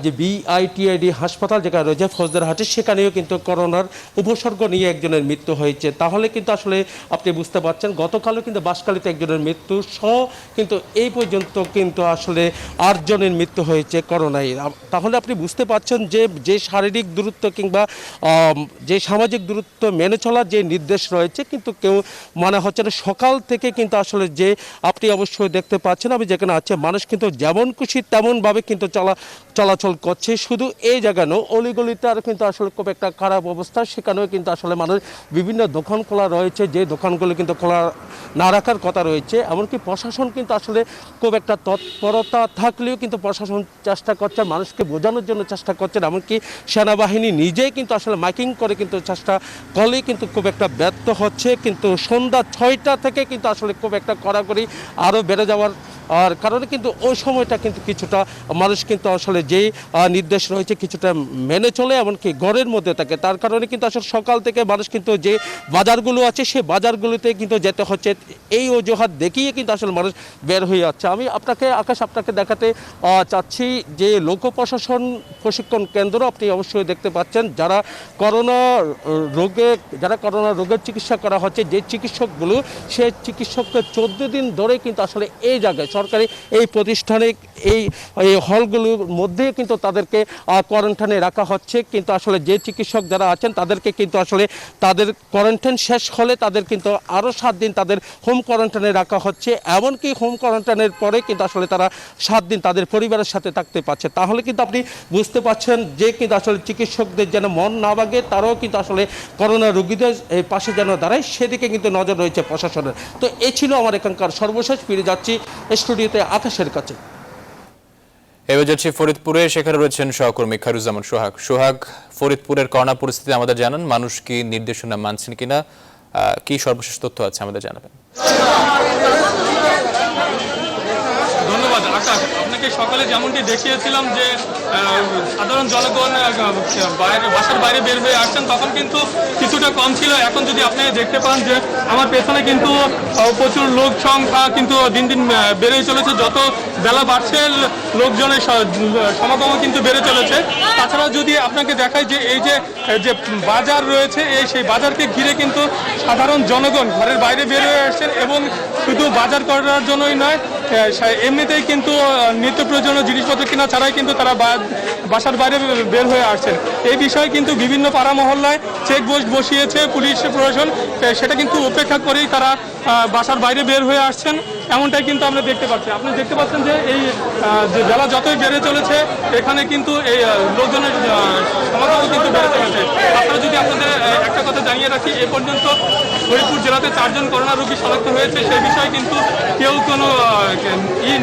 যে বিআইটিআইডি হাসপাতাল যেটা রয়েছে ফৌজদারহাটে, সেখানেও কিন্তু করোনার উপসর্গ নিয়ে একজনের মৃত্যু হয়েছে। তাহলে কিন্তু আসলে আপনি বুঝতে পারছেন গতকালও কিন্তু বাঁশখালীতে একজনের মৃত্যু সহ কিন্তু এই পর্যন্ত কিন্তু আসলে 8 জনের মৃত্যু হয়েছে করোনায়। তাহলে আপনি বুঝতে পারছেন যে শারীরিক দূরত্ব কিংবা যে সামাজিক দূরত্ব মেনে চলার যে নির্দেশ রয়েছে কিন্তু কেউ মনে হচ্ছে না। সকাল থেকে কিন্তু আসলে যে আপনি অবশ্যই দেখতে পাচ্ছেন আমি যেখানে আছে মানুষ কিন্তু যেমন খুশি তেমনভাবে কিন্তু চলাচল চলাচল করছে। শুধু এই জায়গা নয়, অলিগলিতে আর কিন্তু আসলে খুব একটা খারাপ অবস্থা। সেখানেও কিন্তু আসলে মানুষ বিভিন্ন দোকান খোলা রয়েছে, যে দোকানগুলো কিন্তু খোলা না রাখার কথা রয়েছে। এমনকি প্রশাসন কিন্তু আসলে খুব একটা তৎপরতা থাকলেও কিন্তু প্রশাসন চেষ্টা করছে, মানুষকে বোঝানোর জন্য চেষ্টা করছেন। এমনকি সেনাবাহিনী নিজেই কিন্তু আসলে মাইকিং করে কিন্তু চেষ্টা করলেই কিন্তু খুব একটা ব্যর্থ হচ্ছে। কিন্তু সন্ধ্যা 6টা থেকে কিন্তু আসলে খুব একটা কড়াকড়ি আরও বেড়ে যাওয়ার কারণে কিন্তু ওই সময়টা কিন্তু কিছুটা মানুষ কিন্তু আসলে যেই নির্দেশ রয়েছে কিছুটা মেনে চলে, এমনকি ঘরের মধ্যে থাকে। তার কারণে কিন্তু আসলে সকাল থেকে মানুষ কিন্তু যে বাজারগুলো আছে সেই বাজারগুলোতে কিন্তু যেতে হচ্ছে। এই অজুহাত দেখিয়ে কিন্তু আসলে মানুষ বের হয়ে যাচ্ছে। আমি আপনাকে দেখাতে চাচ্ছি যে লোক প্রশাসন প্রশিক্ষণ কেন্দ্র আপনি অবশ্যই দেখতে পাচ্ছেন, যারা করোনা রোগের চিকিৎসা করা হচ্ছে, যে চিকিৎসকগুলো সেই চিকিৎসককে 14 দিন ধরে কিন্তু আসলে এই জায়গায় সরকারি এই প্রতিষ্ঠানে এই হলগুলোর মধ্যে কিন্তু তাদেরকে কোয়ারেন্টাইনে রাখা হচ্ছে। কিন্তু আসলে যে চিকিৎসক যারা আছেন তাদেরকে কিন্তু আসলে তাদের কোয়ারেন্টাইন শেষ হলে তাদের কিন্তু আরও 7 দিন তাদের হোম কোয়ারেন্টাইনে রাখা হচ্ছে। এমনকি হোম কোয়ারেন্টাইনের পরে কিন্তু আসলে তারা 7 দিন তাদের পরিবারের সাথে থাকতে পারছে। তাহলে কিন্তু আপনি বুঝতে পারছেন যে কিন্তু আসলে চিকিৎসকদের যেন মন না ভাগে, তারাও কিন্তু আসলে করোনা রোগীদের পাশে যেন দাঁড়ায়, সেদিকে কিন্তু নজর রয়েছে প্রশাসনের। তো এই ছিল আমার এখানকার সর্বশেষ। ফিরে যাচ্ছি স্টুডিওতে আকাশের কাছে। এবার যাচ্ছি ফরিদপুরে, সেখানে রয়েছেন সহকর্মী খায়রুজ্জামান সোহাগ। ফরিদপুরের করোনা পরিস্থিতি আমাদের জানান, মানুষ কি নির্দেশনা মানছেন কিনা, কি সর্বশেষ তথ্য আছে আমাদের জানাবেন। ধন্যবাদ আকাশ। আপনাকে সকালে যেমনটি দেখিয়েছিলাম যে সাধারণ জনগণ বাসার বাইরে বের হয়ে আসছেন, তখন কিন্তু কিছুটা কম ছিল। এখন যদি আপনি দেখতে পান যে আমার পেছনে কিন্তু প্রচুর লোক সংখ্যা কিন্তু দিন দিন বেড়েই চলেছে। যত বেলা বাড়ছে লোকজনের সমাগম কিন্তু বেড়ে চলেছে। তাছাড়া যদি আপনাকে দেখায় যে এই যে বাজার রয়েছে, সেই বাজারকে ঘিরে কিন্তু সাধারণ জনগণ ঘরের বাইরে বের হয়ে আসছেন, এবং শুধু বাজার করার জন্যই নয়, এমনিতেই কিন্তু নিত্য প্রয়োজনীয় জিনিসপত্র কেনা ছাড়াই কিন্তু তারা বাসার বাইরে বের হয়ে আসছেন। এই বিষয়ে কিন্তু বিভিন্ন পাড়া মহল্লায় চেকপোস্ট বসিয়েছে পুলিশ প্রশাসন, সেটা কিন্তু উপেক্ষা করেই তারা বাসার বাইরে বের হয়ে আসছেন, এমনটাই কিন্তু আমরা দেখতে পাচ্ছি। আপনি দেখতে পাচ্ছেন যে এই যে বেলা যতই বেড়ে চলেছে, এখানে কিন্তু এই লোকজনের সমাগম কিন্তু বেড়ে চলেছে। আপনারা যদি আপনাদের একটা কথা জানিয়ে রাখি, এ পর্যন্ত ফরিদপুর জেলাতে 4 জন করোনা রোগী শনাক্ত হয়েছে। সেই বিষয়ে কিন্তু কেউ কোনো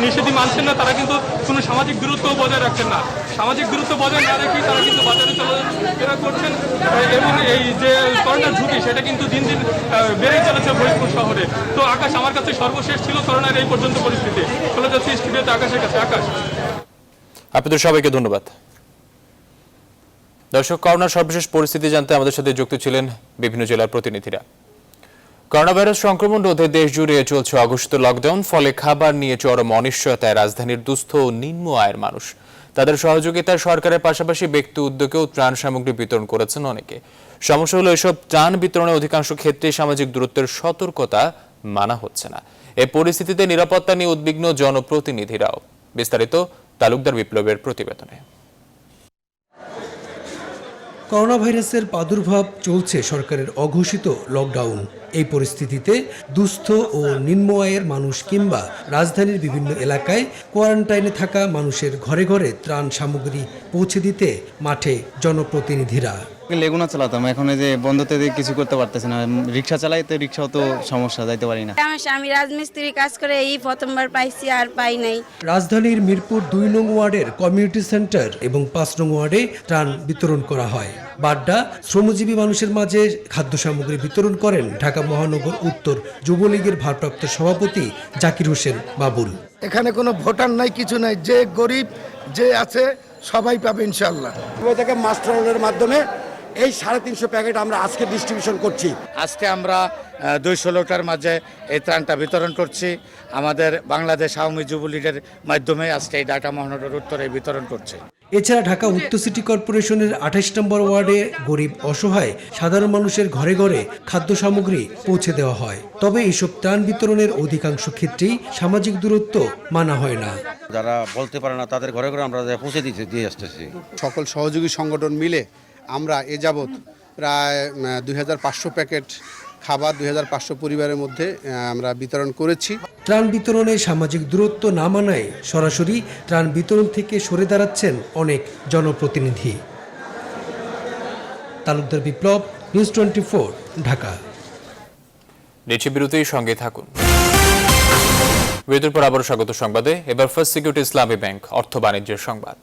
নিষেধই মানছেন না, তারা কিন্তু কোনো সামাজিক দূরত্ব বজায় রাখছেন না। সামাজিক দূরত্ব বজায় না রেখেই তারা কিন্তু বাজারে চলাফেরা করছেন, এবং এই যে করোনার ঝুঁকি সেটা কিন্তু দিন দিন বেড়ে চলেছে ফরিদপুর শহরে। তো আকাশ, আমার কাছে সর্বশেষ ছিল করোনার এই পর্যন্ত পরিস্থিতি। চলে যাচ্ছি স্টুডিওতে আকাশের কাছে। আকাশ, আপনাদের সবাইকে ধন্যবাদ। দর্শক, করোনার সর্বশেষ পরিস্থিতি জানতে আমাদের সাথে যুক্ত ছিলেন বিভিন্ন জেলার প্রতিনিধিরা। করোনা ভাইরাস সংক্রমণ রোধে দেশ জুড়ে চলছে অঘোষিত লকডাউন, ফলে খাবার নিয়ে চরম অনিশ্চয়তায় রাজধানীর দুস্থ ও নিম্ন আয়ের মানুষ। তাদের সহযোগিতায় সরকারের পাশাপাশি ব্যক্তি উদ্যোগেও ত্রাণ সামগ্রী বিতরণ করেছেন অনেকে। সমস্যা হলো, এসব ত্রাণ বিতরণে অধিকাংশ ক্ষেত্রে সামাজিক দূরত্বের সতর্কতা মানা হচ্ছে না। এই পরিস্থিতিতে নিরাপত্তা নিয়ে উদ্বিগ্ন জনপ্রতিনিধিরাও। বিস্তারিত তালুকদার বিপ্লবের প্রতিবেদনে। করোনা ভাইরাসের প্রাদুর্ভাব, চলছে সরকারের অঘোষিত লকডাউন। এই পরিস্থিতিতে দুস্থ ও নিম্ন আয়ের মানুষ কিংবা রাজধানীর বিভিন্ন এলাকায় কোয়ারেন্টাইনে থাকা মানুষের ঘরে ঘরে ত্রাণ সামগ্রী পৌঁছে দিতে মাঠে জনপ্রতিনিধিরা। লেগুনা চালাতাম, এখন এই যে বন্ধতে কিছু করতে পারতেছি না। রিক্সা চালাই, তো রিক্সাও তো সমস্যা, যাইতে পারি না। আমি রাজমিস্ত্রি কাজ করে এই প্রথমবার পাইছি, আর পাই নাই। রাজধানীর মিরপুর 2 নং ওয়ার্ডের কমিউনিটি সেন্টার এবং 5 নং ওয়ার্ডে ত্রাণ বিতরণ করা হয়। বাড্ডা শ্রমজীবী মানুষের মাঝে খাদ্য সামগ্রী বিতরণ করেন ঢাকা মহানগর উত্তর যুবলীগের ভারপ্রাপ্ত সভাপতি জাকির হোসেন বাবুল। এখানে কোনো ভোটার নাই, কিছু নাই, যে গরিব যে আছে সবাই পাবে ইনশাআল্লাহ। থেকে মাস্টারের মাধ্যমে এই 350 প্যাকেট আমরা আজকে ডিস্ট্রিবিউশন করছি। আজকে আমরা 200 লোটার মাঝে এই ত্রাণটা বিতরণ করছি। আমাদের বাংলাদেশ আওয়ামী যুবলীগের মাধ্যমে আজকে এই ঢাকা মহানগর উত্তরে বিতরণ করছে। এছাড়া ঢাকা উত্তর সিটি কর্পোরেশনের 28 নম্বর ওয়ার্ডে গরিব অসহায় সাধারণ মানুষের ঘরে ঘরে খাদ্য সামগ্রী পৌঁছে দেওয়া হয়। তবে এইসব ত্রাণ বিতরণের অধিকাংশ ক্ষেত্রেই সামাজিক দূরত্ব মানা হয় না। যারা বলতে পারে না তাদের ঘরে ঘরে আমরা পৌঁছে দিয়ে আসতেছি। সকল সহযোগী সংগঠন মিলে আমরা এ যাবৎ প্রায় 2500 প্যাকেট খাবার 2500 পরিবারের মধ্যে আমরা বিতরণ করেছি। ত্রাণ বিতরণে সামাজিক দূরত্ব না মানায় সরাসরি ত্রাণ বিতরণ থেকে সরে দাঁড়াচ্ছেন অনেক জনপ্রতিনিধি। তালুকদার বিপ্লব, নিউজ 24, ঢাকা। নিচে বিরতির সঙ্গে থাকুন। বিরতির পর আবারও স্বাগত সংবাদে। এবার ফার্স্ট সিকিউরিটি ইসলামী ব্যাংক অর্থ বাণিজ্যের সংবাদ।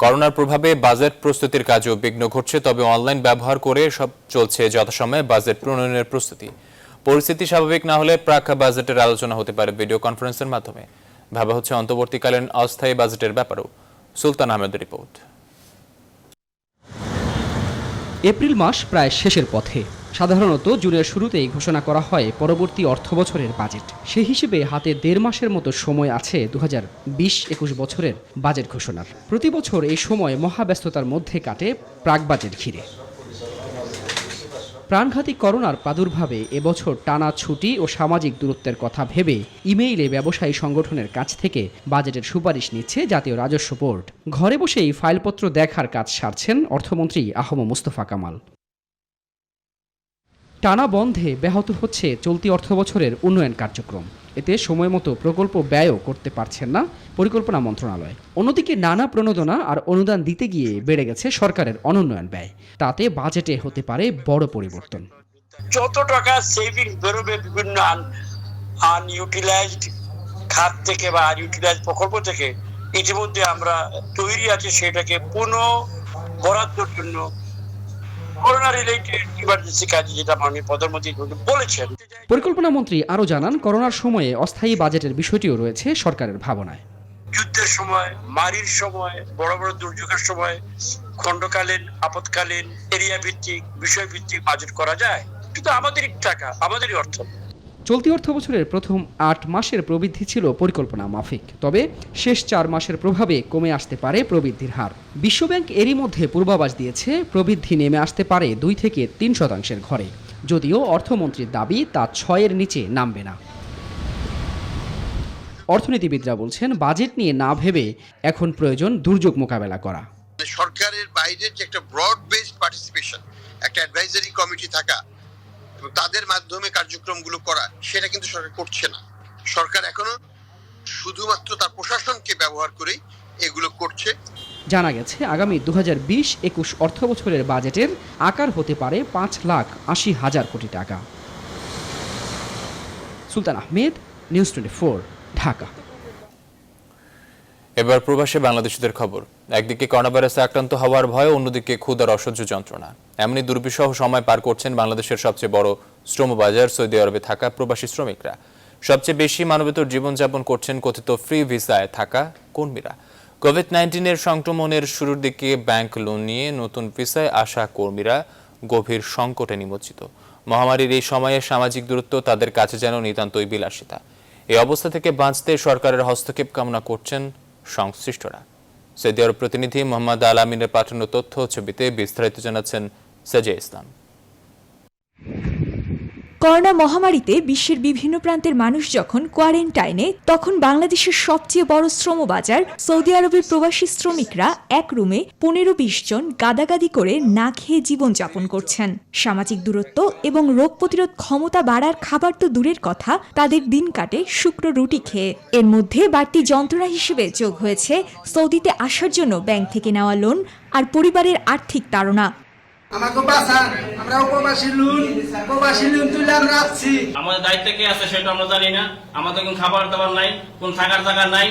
করোনার প্রভাবে বাজেট প্রস্তুতির কাজেও বিঘ্ন ঘটছে, তবে অনলাইন ব্যবহার করে সব চলছে যথাসময়ে বাজেট প্রণয়নের প্রস্তুতি। পরিস্থিতি স্বাভাবিক না হলে প্রাক বাজেটের আলোচনা হতে পারে ভিডিও কনফারেন্সের মাধ্যমে। ভাবা হচ্ছে অন্তর্বর্তীকালীন অস্থায়ী বাজেটের ব্যাপারেও। সুলতান আহমেদের রিপোর্ট। এপ্রিল মাস প্রায় শেষের পথে। সাধারণত জুনের শুরুতেই ঘোষণা করা হয় পরবর্তী অর্থ বছরের বাজেট। সেই হিসেবে হাতে 1.5 মাসের মতো সময় আছে 2020-21 বছরের বাজেট ঘোষণার। প্রতি বছর এই সময় মহাব্যস্ততার মধ্যে কাটে প্রাক বাজেট ঘিরে। প্রাণঘাতী করোনার প্রাদুর্ভাবে এবছর টানা ছুটি ও সামাজিক দূরত্বের কথা ভেবে ইমেইলে ব্যবসায়ী সংগঠনের কাছ থেকে বাজেটের সুপারিশ নিচ্ছে জাতীয় রাজস্ব বোর্ড। ঘরে বসেই ফাইলপত্র দেখার কাজ সারছেন অর্থমন্ত্রী আহম মুস্তফা কামাল। টানা বন্ধে ব্যাহত হচ্ছে চলতি অর্থবছরের উন্নয়ন কার্যক্রম। এতে সময়মতো প্রকল্প ব্যয়ও করতে পারছেন না পরিকল্পনা মন্ত্রণালয়। অন্যদিকে নানা প্রণোদনা আর অনুদান দিতে গিয়ে বেড়ে গেছে সরকারের অনুন্নয়ন ব্যয়। তাতে বাজেটে হতে পারে বড় পরিবর্তন। যত টাকা সেভিং বেরোবে বিভিন্ন আনইউটিলাইজড খাত থেকে বা আনইউটিলাইজড প্রকল্প থেকে, ইতিমধ্যে আমরা তৈরি আছে সেটাকে পুনঃ বরাদ্দের জন্য করোনা রিলেটেড ইমার্জেন্সি কাজে, যেটা মাননীয় প্রধানমন্ত্রী বলেছেন। পরিকল্পনা মন্ত্রী আরও জানান, করোনার সময়ে অস্থায়ী বাজেটের বিষয়টিও রয়েছে সরকারের ভাবনায়। যুদ্ধের সময়, মারির সময়, বড় বড় দুর্যোগের সময় খণ্ডকালীন, আপৎকালীন, এরিয়া ভিত্তিক, বিষয় ভিত্তিক বাজেট করা যায়, কিন্তু আমাদেরই টাকা, আমাদেরই অর্থ। চলতি অর্থ বছরের প্রথম 8 মাসের প্রবৃদ্ধি ছিল পরিকল্পনা মাফিক, তবে শেষ 4 মাসের প্রভাবে কমে আসতে পারে প্রবৃদ্ধির হার। বিশ্বব্যাংক এরই মধ্যে পূর্বাভাস দিয়েছে প্রবৃদ্ধি নেমে আসতে পারে 2 থেকে 3% ঘরে, যদিও অর্থমন্ত্রীর দাবি তা 6-এর নিচে নামবে না। অর্থনীতিবিদরা বলছেন, বাজেট নিয়ে না ভেবে এখন প্রয়োজন দুর্যোগ মোকাবেলা করা। সরকারের বাইরে যে একটা ব্রড বেসড পার্টিসিপেশন, একটা অ্যাডভাইজারি কমিটি থাকা, তাদের মাধ্যমে কার্যক্রমগুলো করা, সেটা কিন্তু সরকার করছে না। সরকার এখনো শুধুমাত্র তার প্রশাসনকে ব্যবহার করেই এগুলো করছে। জানা গেছে আগামী 2020-21 অর্থ বছরের বাজেটের আকার হতে পারে 5,80,000 কোটি টাকা। সুলতান আহমেদ, নিউজ 24, ঢাকা। এবার প্রবাসী বাংলাদেশিদের খবর। একদিকে করোনা ভাইরাসে আক্রান্ত হওয়ার ভয়, অন্যদিকে ক্ষুধার অসহ্য যন্ত্রণা। এমনই দুর্বিষহ সময় পার করছেন বাংলাদেশের সবচেয়ে বড় শ্রমবাজার সৌদি আরবে থাকা প্রবাসী শ্রমিকরা। সবচেয়ে বেশি মানবেতর জীবনযাপন করছেন কথিত ফ্রি ভিসায় থাকা কর্মীরা। কোভিড-19 সংক্রমণের শুরুর দিকে ব্যাংক লোন নিয়ে নতুন ভিসায় আসা কর্মীরা গভীর সংকটে নিমজ্জিত। মহামারীর এই সময়ে সামাজিক দূরত্ব তাদের কাছে যেন নিতান্তই বিলাসিতা। এই অবস্থা থেকে বাঁচতে সরকারের হস্তক্ষেপ কামনা করছেন সংশ্লিষ্টরা। সৌদি আরব প্রতিনিধি মোহাম্মদ আল আমিনের পাঠানো তথ্য ছবিতে বিস্তারিত জানাচ্ছেন সাজিয়া ইসলাম। করোনা মহামারীতে বিশ্বের বিভিন্ন প্রান্তের মানুষ যখন কোয়ারেন্টাইনে, তখন বাংলাদেশের সবচেয়ে বড় শ্রমবাজার সৌদি আরবের প্রবাসী শ্রমিকরা এক রুমে 15-20 জন গাদাগাদি করে না খেয়ে জীবনযাপন করছেন। সামাজিক দূরত্ব এবং রোগ প্রতিরোধ ক্ষমতা বাড়ার খাবার তো দূরের কথা, তাদের দিন কাটে শুকনো রুটি খেয়ে। এর মধ্যে বাড়তি যন্ত্রণা হিসেবে যোগ হয়েছে সৌদিতে আসার জন্য ব্যাংক থেকে নেওয়া লোন আর পরিবারের আর্থিক তাড়না। আমাদের দায়িত্ব কে আছে সেটা আমরা জানি না। আমাদের কোন খাবার দাবার নাই, কোন থাকার জায়গা নাই।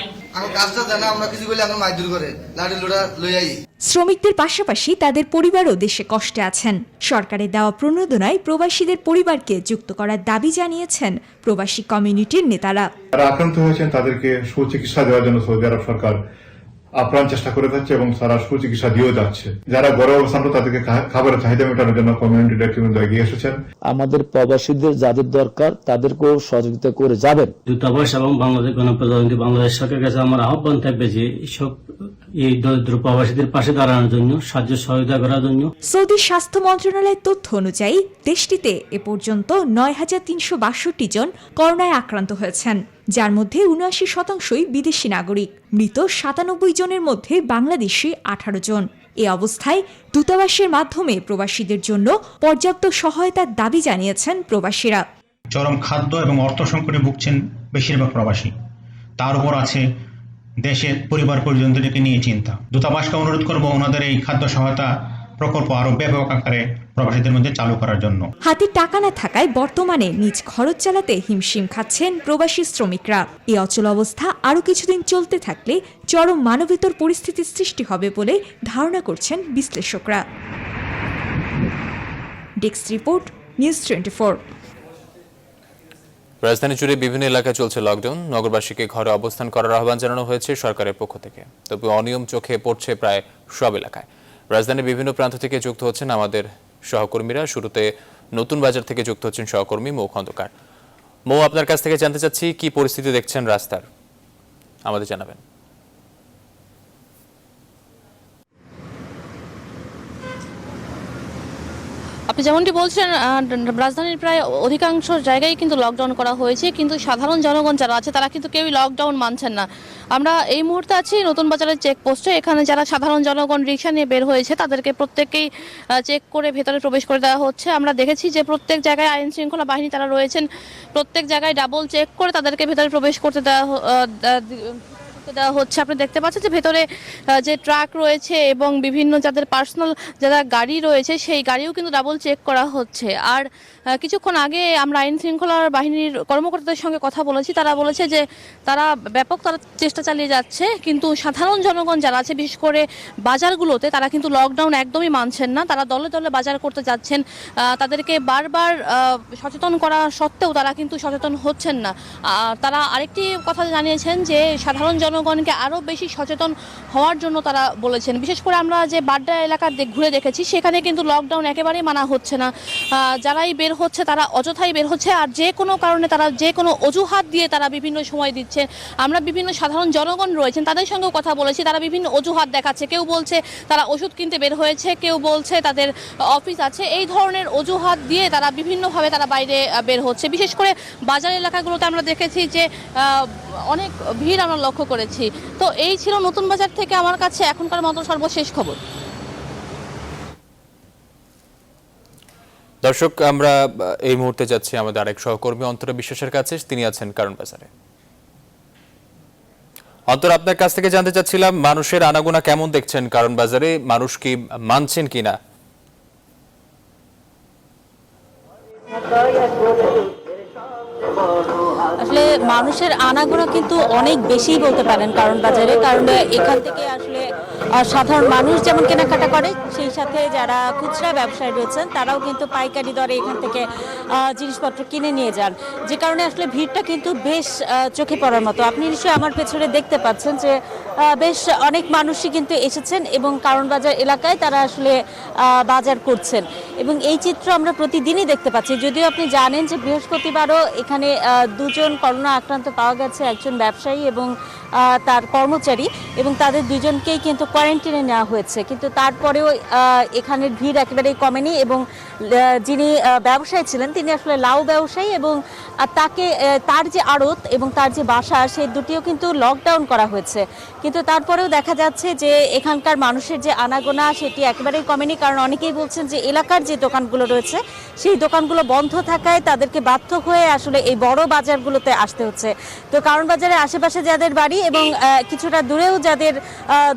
শ্রমিকদের পাশাপাশি তাদের পরিবারও দেশে কষ্টে আছেন। সরকারের দেওয়া প্রণোদনায় প্রবাসীদের পরিবারকে যুক্ত করার দাবি জানিয়েছেন প্রবাসী কমিউনিটির নেতারা। যারা আক্রান্ত হয়েছেন তাদেরকে সুচিকিৎসা দেওয়ার জন্য সৌদি আরব সরকার আপ্রাণ চেষ্টা করে যাচ্ছে এবং তারা সুচিকিৎসা দিয়েও যাচ্ছে। যারা ঘরে অবস্থান তাদেরকে খাবারের চাহিদা মেটানোর জন্য কমিউনিটি নেতৃবৃন্দ এগিয়ে এসেছেন। আমাদের প্রবাসীদের যাদের দরকার তাদেরকেও সহযোগিতা করে যাবেন। দূতাবাস এবং বাংলাদেশ গণপ্রজাতন্ত্রী বাংলাদেশ সরকারের কাছে আমার আহ্বান থাকবে যে সব এই দরিদ্র প্রবাসীদের পাশে দাঁড়ানোর জন্য, সাহায্য সহযোগিতা করার জন্য। সৌদি স্বাস্থ্য মন্ত্রণালয়ের তথ্য অনুযায়ী দেশটিতে এ পর্যন্ত ৯,৩৬২ জন করোনায় আক্রান্ত হয়েছেন, যার মধ্যে ৭৯% বিদেশি নাগরিক। মৃত ৯৭ জনের মধ্যে বাংলাদেশি 18 জন। এ অবস্থায় দূতাবাসের মাধ্যমে প্রবাসীদের জন্য পর্যাপ্ত সহায়তার দাবি জানিয়েছেন প্রবাসীরা। চরম খাদ্য এবং অর্থ সংকটে ভুগছেন বেশিরভাগ প্রবাসী। তার উপর আছে দেশের পরিবার পরিজনদেরকে নিয়ে চিন্তা। দূতাবাসকে অনুরোধ করব ওনাদের এই খাদ্য সহায়তা প্রকল্প আরো ব্যাপক আকারে প্রবাসীদের মধ্যে চালু করার জন্য। হাতে টাকা না থাকায় বর্তমানে নিজ খরচ চালাতে হিমশিম খাচ্ছেন প্রবাসী শ্রমিকরা। এই অচল অবস্থা আরও কিছুদিন চলতে থাকলে চরম মানবেতর পরিস্থিতির সৃষ্টি হবে বলে ধারণা করছেন বিশ্লেষকরা। Desk report, news 24। রাজধানী জুড়ে বিভিন্ন এলাকায় চলছে লকডাউন। নগরবাসীকে ঘরে অবস্থান করার আহ্বান জানানো হয়েছে সরকারের পক্ষ থেকে। তবে অনিয়ম চোখে পড়ছে প্রায় সব এলাকায়। রাজধানীর বিভিন্ন প্রান্ত থেকে যুক্ত হচ্ছেন আমাদের সহকর্মীরা। শুরুতে নতুন বাজার থেকে যুক্ত হচ্ছেন সহকর্মী মৌ খন্দকার। মৌ, আপনার কাছ থেকে জানতে চাচ্ছি কি পরিস্থিতি দেখছেন রাস্তার, আমাদের জানাবেন। আপনি যেমনটি বলছেন, রাজধানীর প্রায় অধিকাংশ জায়গায় কিন্তু লকডাউন করা হয়েছে, কিন্তু সাধারণ জনগণ যারা আছে তারা কিন্তু কেউই লকডাউন মানছেন না। আমরা এই মুহূর্তে আছি নতুন বাজারের চেকপোস্টে। এখানে যারা সাধারণ জনগণ রিক্সা নিয়ে বের হয়েছে তাদেরকে প্রত্যেককেই চেক করে ভেতরে প্রবেশ করে দেওয়া হচ্ছে। আমরা দেখেছি যে প্রত্যেক জায়গায় আইন শৃঙ্খলা বাহিনী তারা রয়েছেন, প্রত্যেক জায়গায় ডাবল চেক করে তাদেরকে ভেতরে প্রবেশ করতে দেওয়া হচ্ছে। আপনি দেখতে পাচ্ছেন যে ভেতরে যে ট্রাক রয়েছে এবং বিভিন্ন যাদের পার্সোনাল যারা গাড়ি রয়েছে সেই গাড়িও কিন্তু ডাবল চেক করা হচ্ছে। আর কিছুক্ষণ আগে আমরা আইন শৃঙ্খলা বাহিনীর কর্মকর্তাদের সঙ্গে কথা বলেছি, তারা বলেছে যে তারা চেষ্টা চালিয়ে যাচ্ছে, কিন্তু সাধারণ জনগণ যারা আছে বিশেষ করে বাজারগুলোতে তারা কিন্তু লকডাউন একদমই মানছেন না। তারা দলে দলে বাজার করতে যাচ্ছেন, তাদেরকে বারবার সচেতন করা সত্ত্বেও তারা কিন্তু সচেতন হচ্ছেন না। তারা আরেকটি কথা জানিয়েছেন যে সাধারণ জনগণকে আরও বেশি সচেতন হওয়ার জন্য তারা বলেছেন। বিশেষ করে আমরা যে বাড্ডা এলাকা ঘুরে দেখেছি সেখানে কিন্তু লকডাউন একেবারেই মানা হচ্ছে না। যারাই বের হচ্ছে তারা অযথাই বের হচ্ছে, আর যে কোনো কারণে তারা যে কোনো অজুহাত দিয়ে তারা বিভিন্ন সময় দিচ্ছে। আমরা বিভিন্ন সাধারণ জনগণ রয়েছেন তাদের সঙ্গেও কথা বলেছি, তারা বিভিন্ন অজুহাত দেখাচ্ছে। কেউ বলছে তারা ওষুধ কিনতে বের হয়েছে, কেউ বলছে তাদের অফিস আছে। এই ধরনের অজুহাত দিয়ে তারা বিভিন্নভাবে তারা বাইরে বের হচ্ছে। বিশেষ করে বাজার এলাকাগুলোতে আমরা দেখেছি যে অনেক ভিড় আমরা লক্ষ্য করেছি। তো এই ছিল নতুন বাজার থেকে আমার কাছে এখনকার মতো সর্বশেষ খবর। দর্শক, আমরা এই মুহূর্তে যাচ্ছি আমাদের আরেক সহকর্মী অন্তরা বিশ্বাসের কাছে। তিনি আছেন কারণ বাজারে। অন্তরা, আপনার কাছ থেকে জানতে চাচ্ছিলাম মানুষের আনাগোনা কেমন দেখছেন কারণ বাজারে, মানুষ কি মানছেন কিনা? আসলে মানুষের আনাগোনা কিন্তু অনেক বেশি বলতে পারেন কারণ বাজারে, কারণ এখান থেকে আসলে সাধারণ মানুষ যেমন কেনাকাটা করে, সেই সাথে যারা খুচরা ব্যবসায়ী রয়েছেন তারাও কিন্তু পাইকারি দরে এখান থেকে জিনিসপত্র কিনে নিয়ে যান, যে কারণে আসলে ভিড়টা কিন্তু বেশ চোখে পড়ার মতো। আপনি নিশ্চয়ই আমার পেছনে দেখতে পাচ্ছেন যে বেশ অনেক মানুষই কিন্তু এসেছেন এবং কারণ বাজার এলাকায় তারা আসলে বাজার করছেন, এবং এই চিত্র আমরা প্রতিদিনই দেখতে পাচ্ছি। যদিও আপনি জানেন যে বৃহস্পতিবারও এখানে 2 জন করোনা আক্রান্ত পাওয়া গেছে, একজন ব্যবসায়ী এবং তার কর্মচারী, এবং তাদের 2 জনকেই কিন্তু কোয়ারেন্টাইনে নেওয়া হয়েছে। কিন্তু তারপরেও এখানের ভিড় একেবারেই কমেনি, এবং যিনি ব্যবসায়ী ছিলেন তিনি আসলে লাউ ব্যবসায়ী, এবং তার যে আড়ত এবং তার যে বাসা সেই দুটিও কিন্তু লকডাউন করা হয়েছে। কিন্তু তারপরেও দেখা যাচ্ছে যে এখানকার মানুষের যে আনাগোনা সেটি একেবারেই কমেনি, কারণ অনেকেই বলছেন যে এলাকার যে দোকানগুলো রয়েছে সেই দোকানগুলো বন্ধ থাকায় তাদেরকে বাধ্য হয়ে আসলে এই বড় বাজারগুলোতে আসতে হচ্ছে। তো কারণ বাজারের আশেপাশে যাদের বাড়ি এবং কিছুটা দূরেও যাদের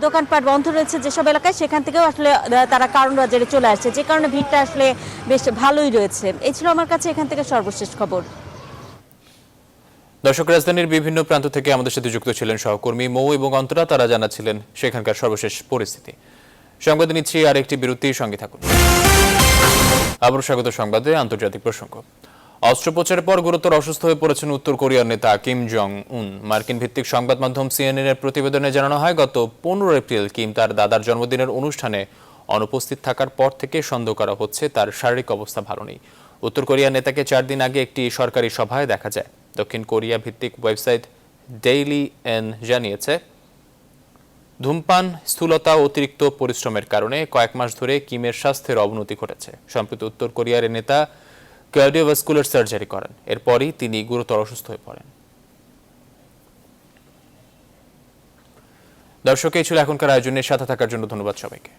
দোকানপাট বন্ধ রয়েছে যেসব এলাকায়, সেখান থেকেও আসলে তারা কারণ বাজারে চলে আসছে, যে কারণে ভিড়টা আসলে বেশ ভালোই রয়েছে। এই ছিল আমার কাছে এখান থেকে সর্বশেষ খবর। দর্শক, রাজধানীর বিভিন্ন প্রান্ত থেকে আমাদের সাথে যুক্ত ছিলেন সহকর্মী মৌ এবং অন্তরা। তারা জানাচ্ছিলেন সেখানকার সর্বশেষ পরিস্থিতি। সংবাদে নিচ্ছি আর একটি বিরতির সঙ্গে থাকুন। আবার স্বাগত সংবাদে। আন্তর্জাতিক প্রসঙ্গ। অস্ত্রোপচারের পর গুরুতর অসুস্থ হয়ে পড়েছেন উত্তর কোরিয়ার নেতা কিম জং উন। মার্কিন ভিত্তিক সংবাদ মাধ্যম সিএনএন এর প্রতিবেদনে জানানো হয়, গত 15 এপ্রিল কিম তার দাদার জন্মদিনের অনুষ্ঠানে অনুপস্থিত থাকার পর থেকে সন্দেহ করা হচ্ছে তার শারীরিক অবস্থা ভালো নেই। উত্তর কোরিয়ার নেতাকে 4 দিন আগে একটি সরকারি সভায় দেখা যায়। দক্ষিণ কোরিয়া ভিত্তিক ওয়েবসাইট ডেইলি এন জানিয়েছে, ধূমপান, স্থূলতা ও অতিরিক্ত পরিশ্রমের কারণে কয়েক মাস ধরে কিমের স্বাস্থ্যের অবনতি ঘটেছে। সম্প্রতি উত্তর কোরিয়ার নেতা কার্ডিওভাস্কুলার সার্জারি করেন। এরপরই তিনি গুরুতর অসুস্থ হয়ে পড়েন। দর্শক, এই ছিল এখনকার আয়োজনের সাথে থাকার জন্য ধন্যবাদ সবাইকে।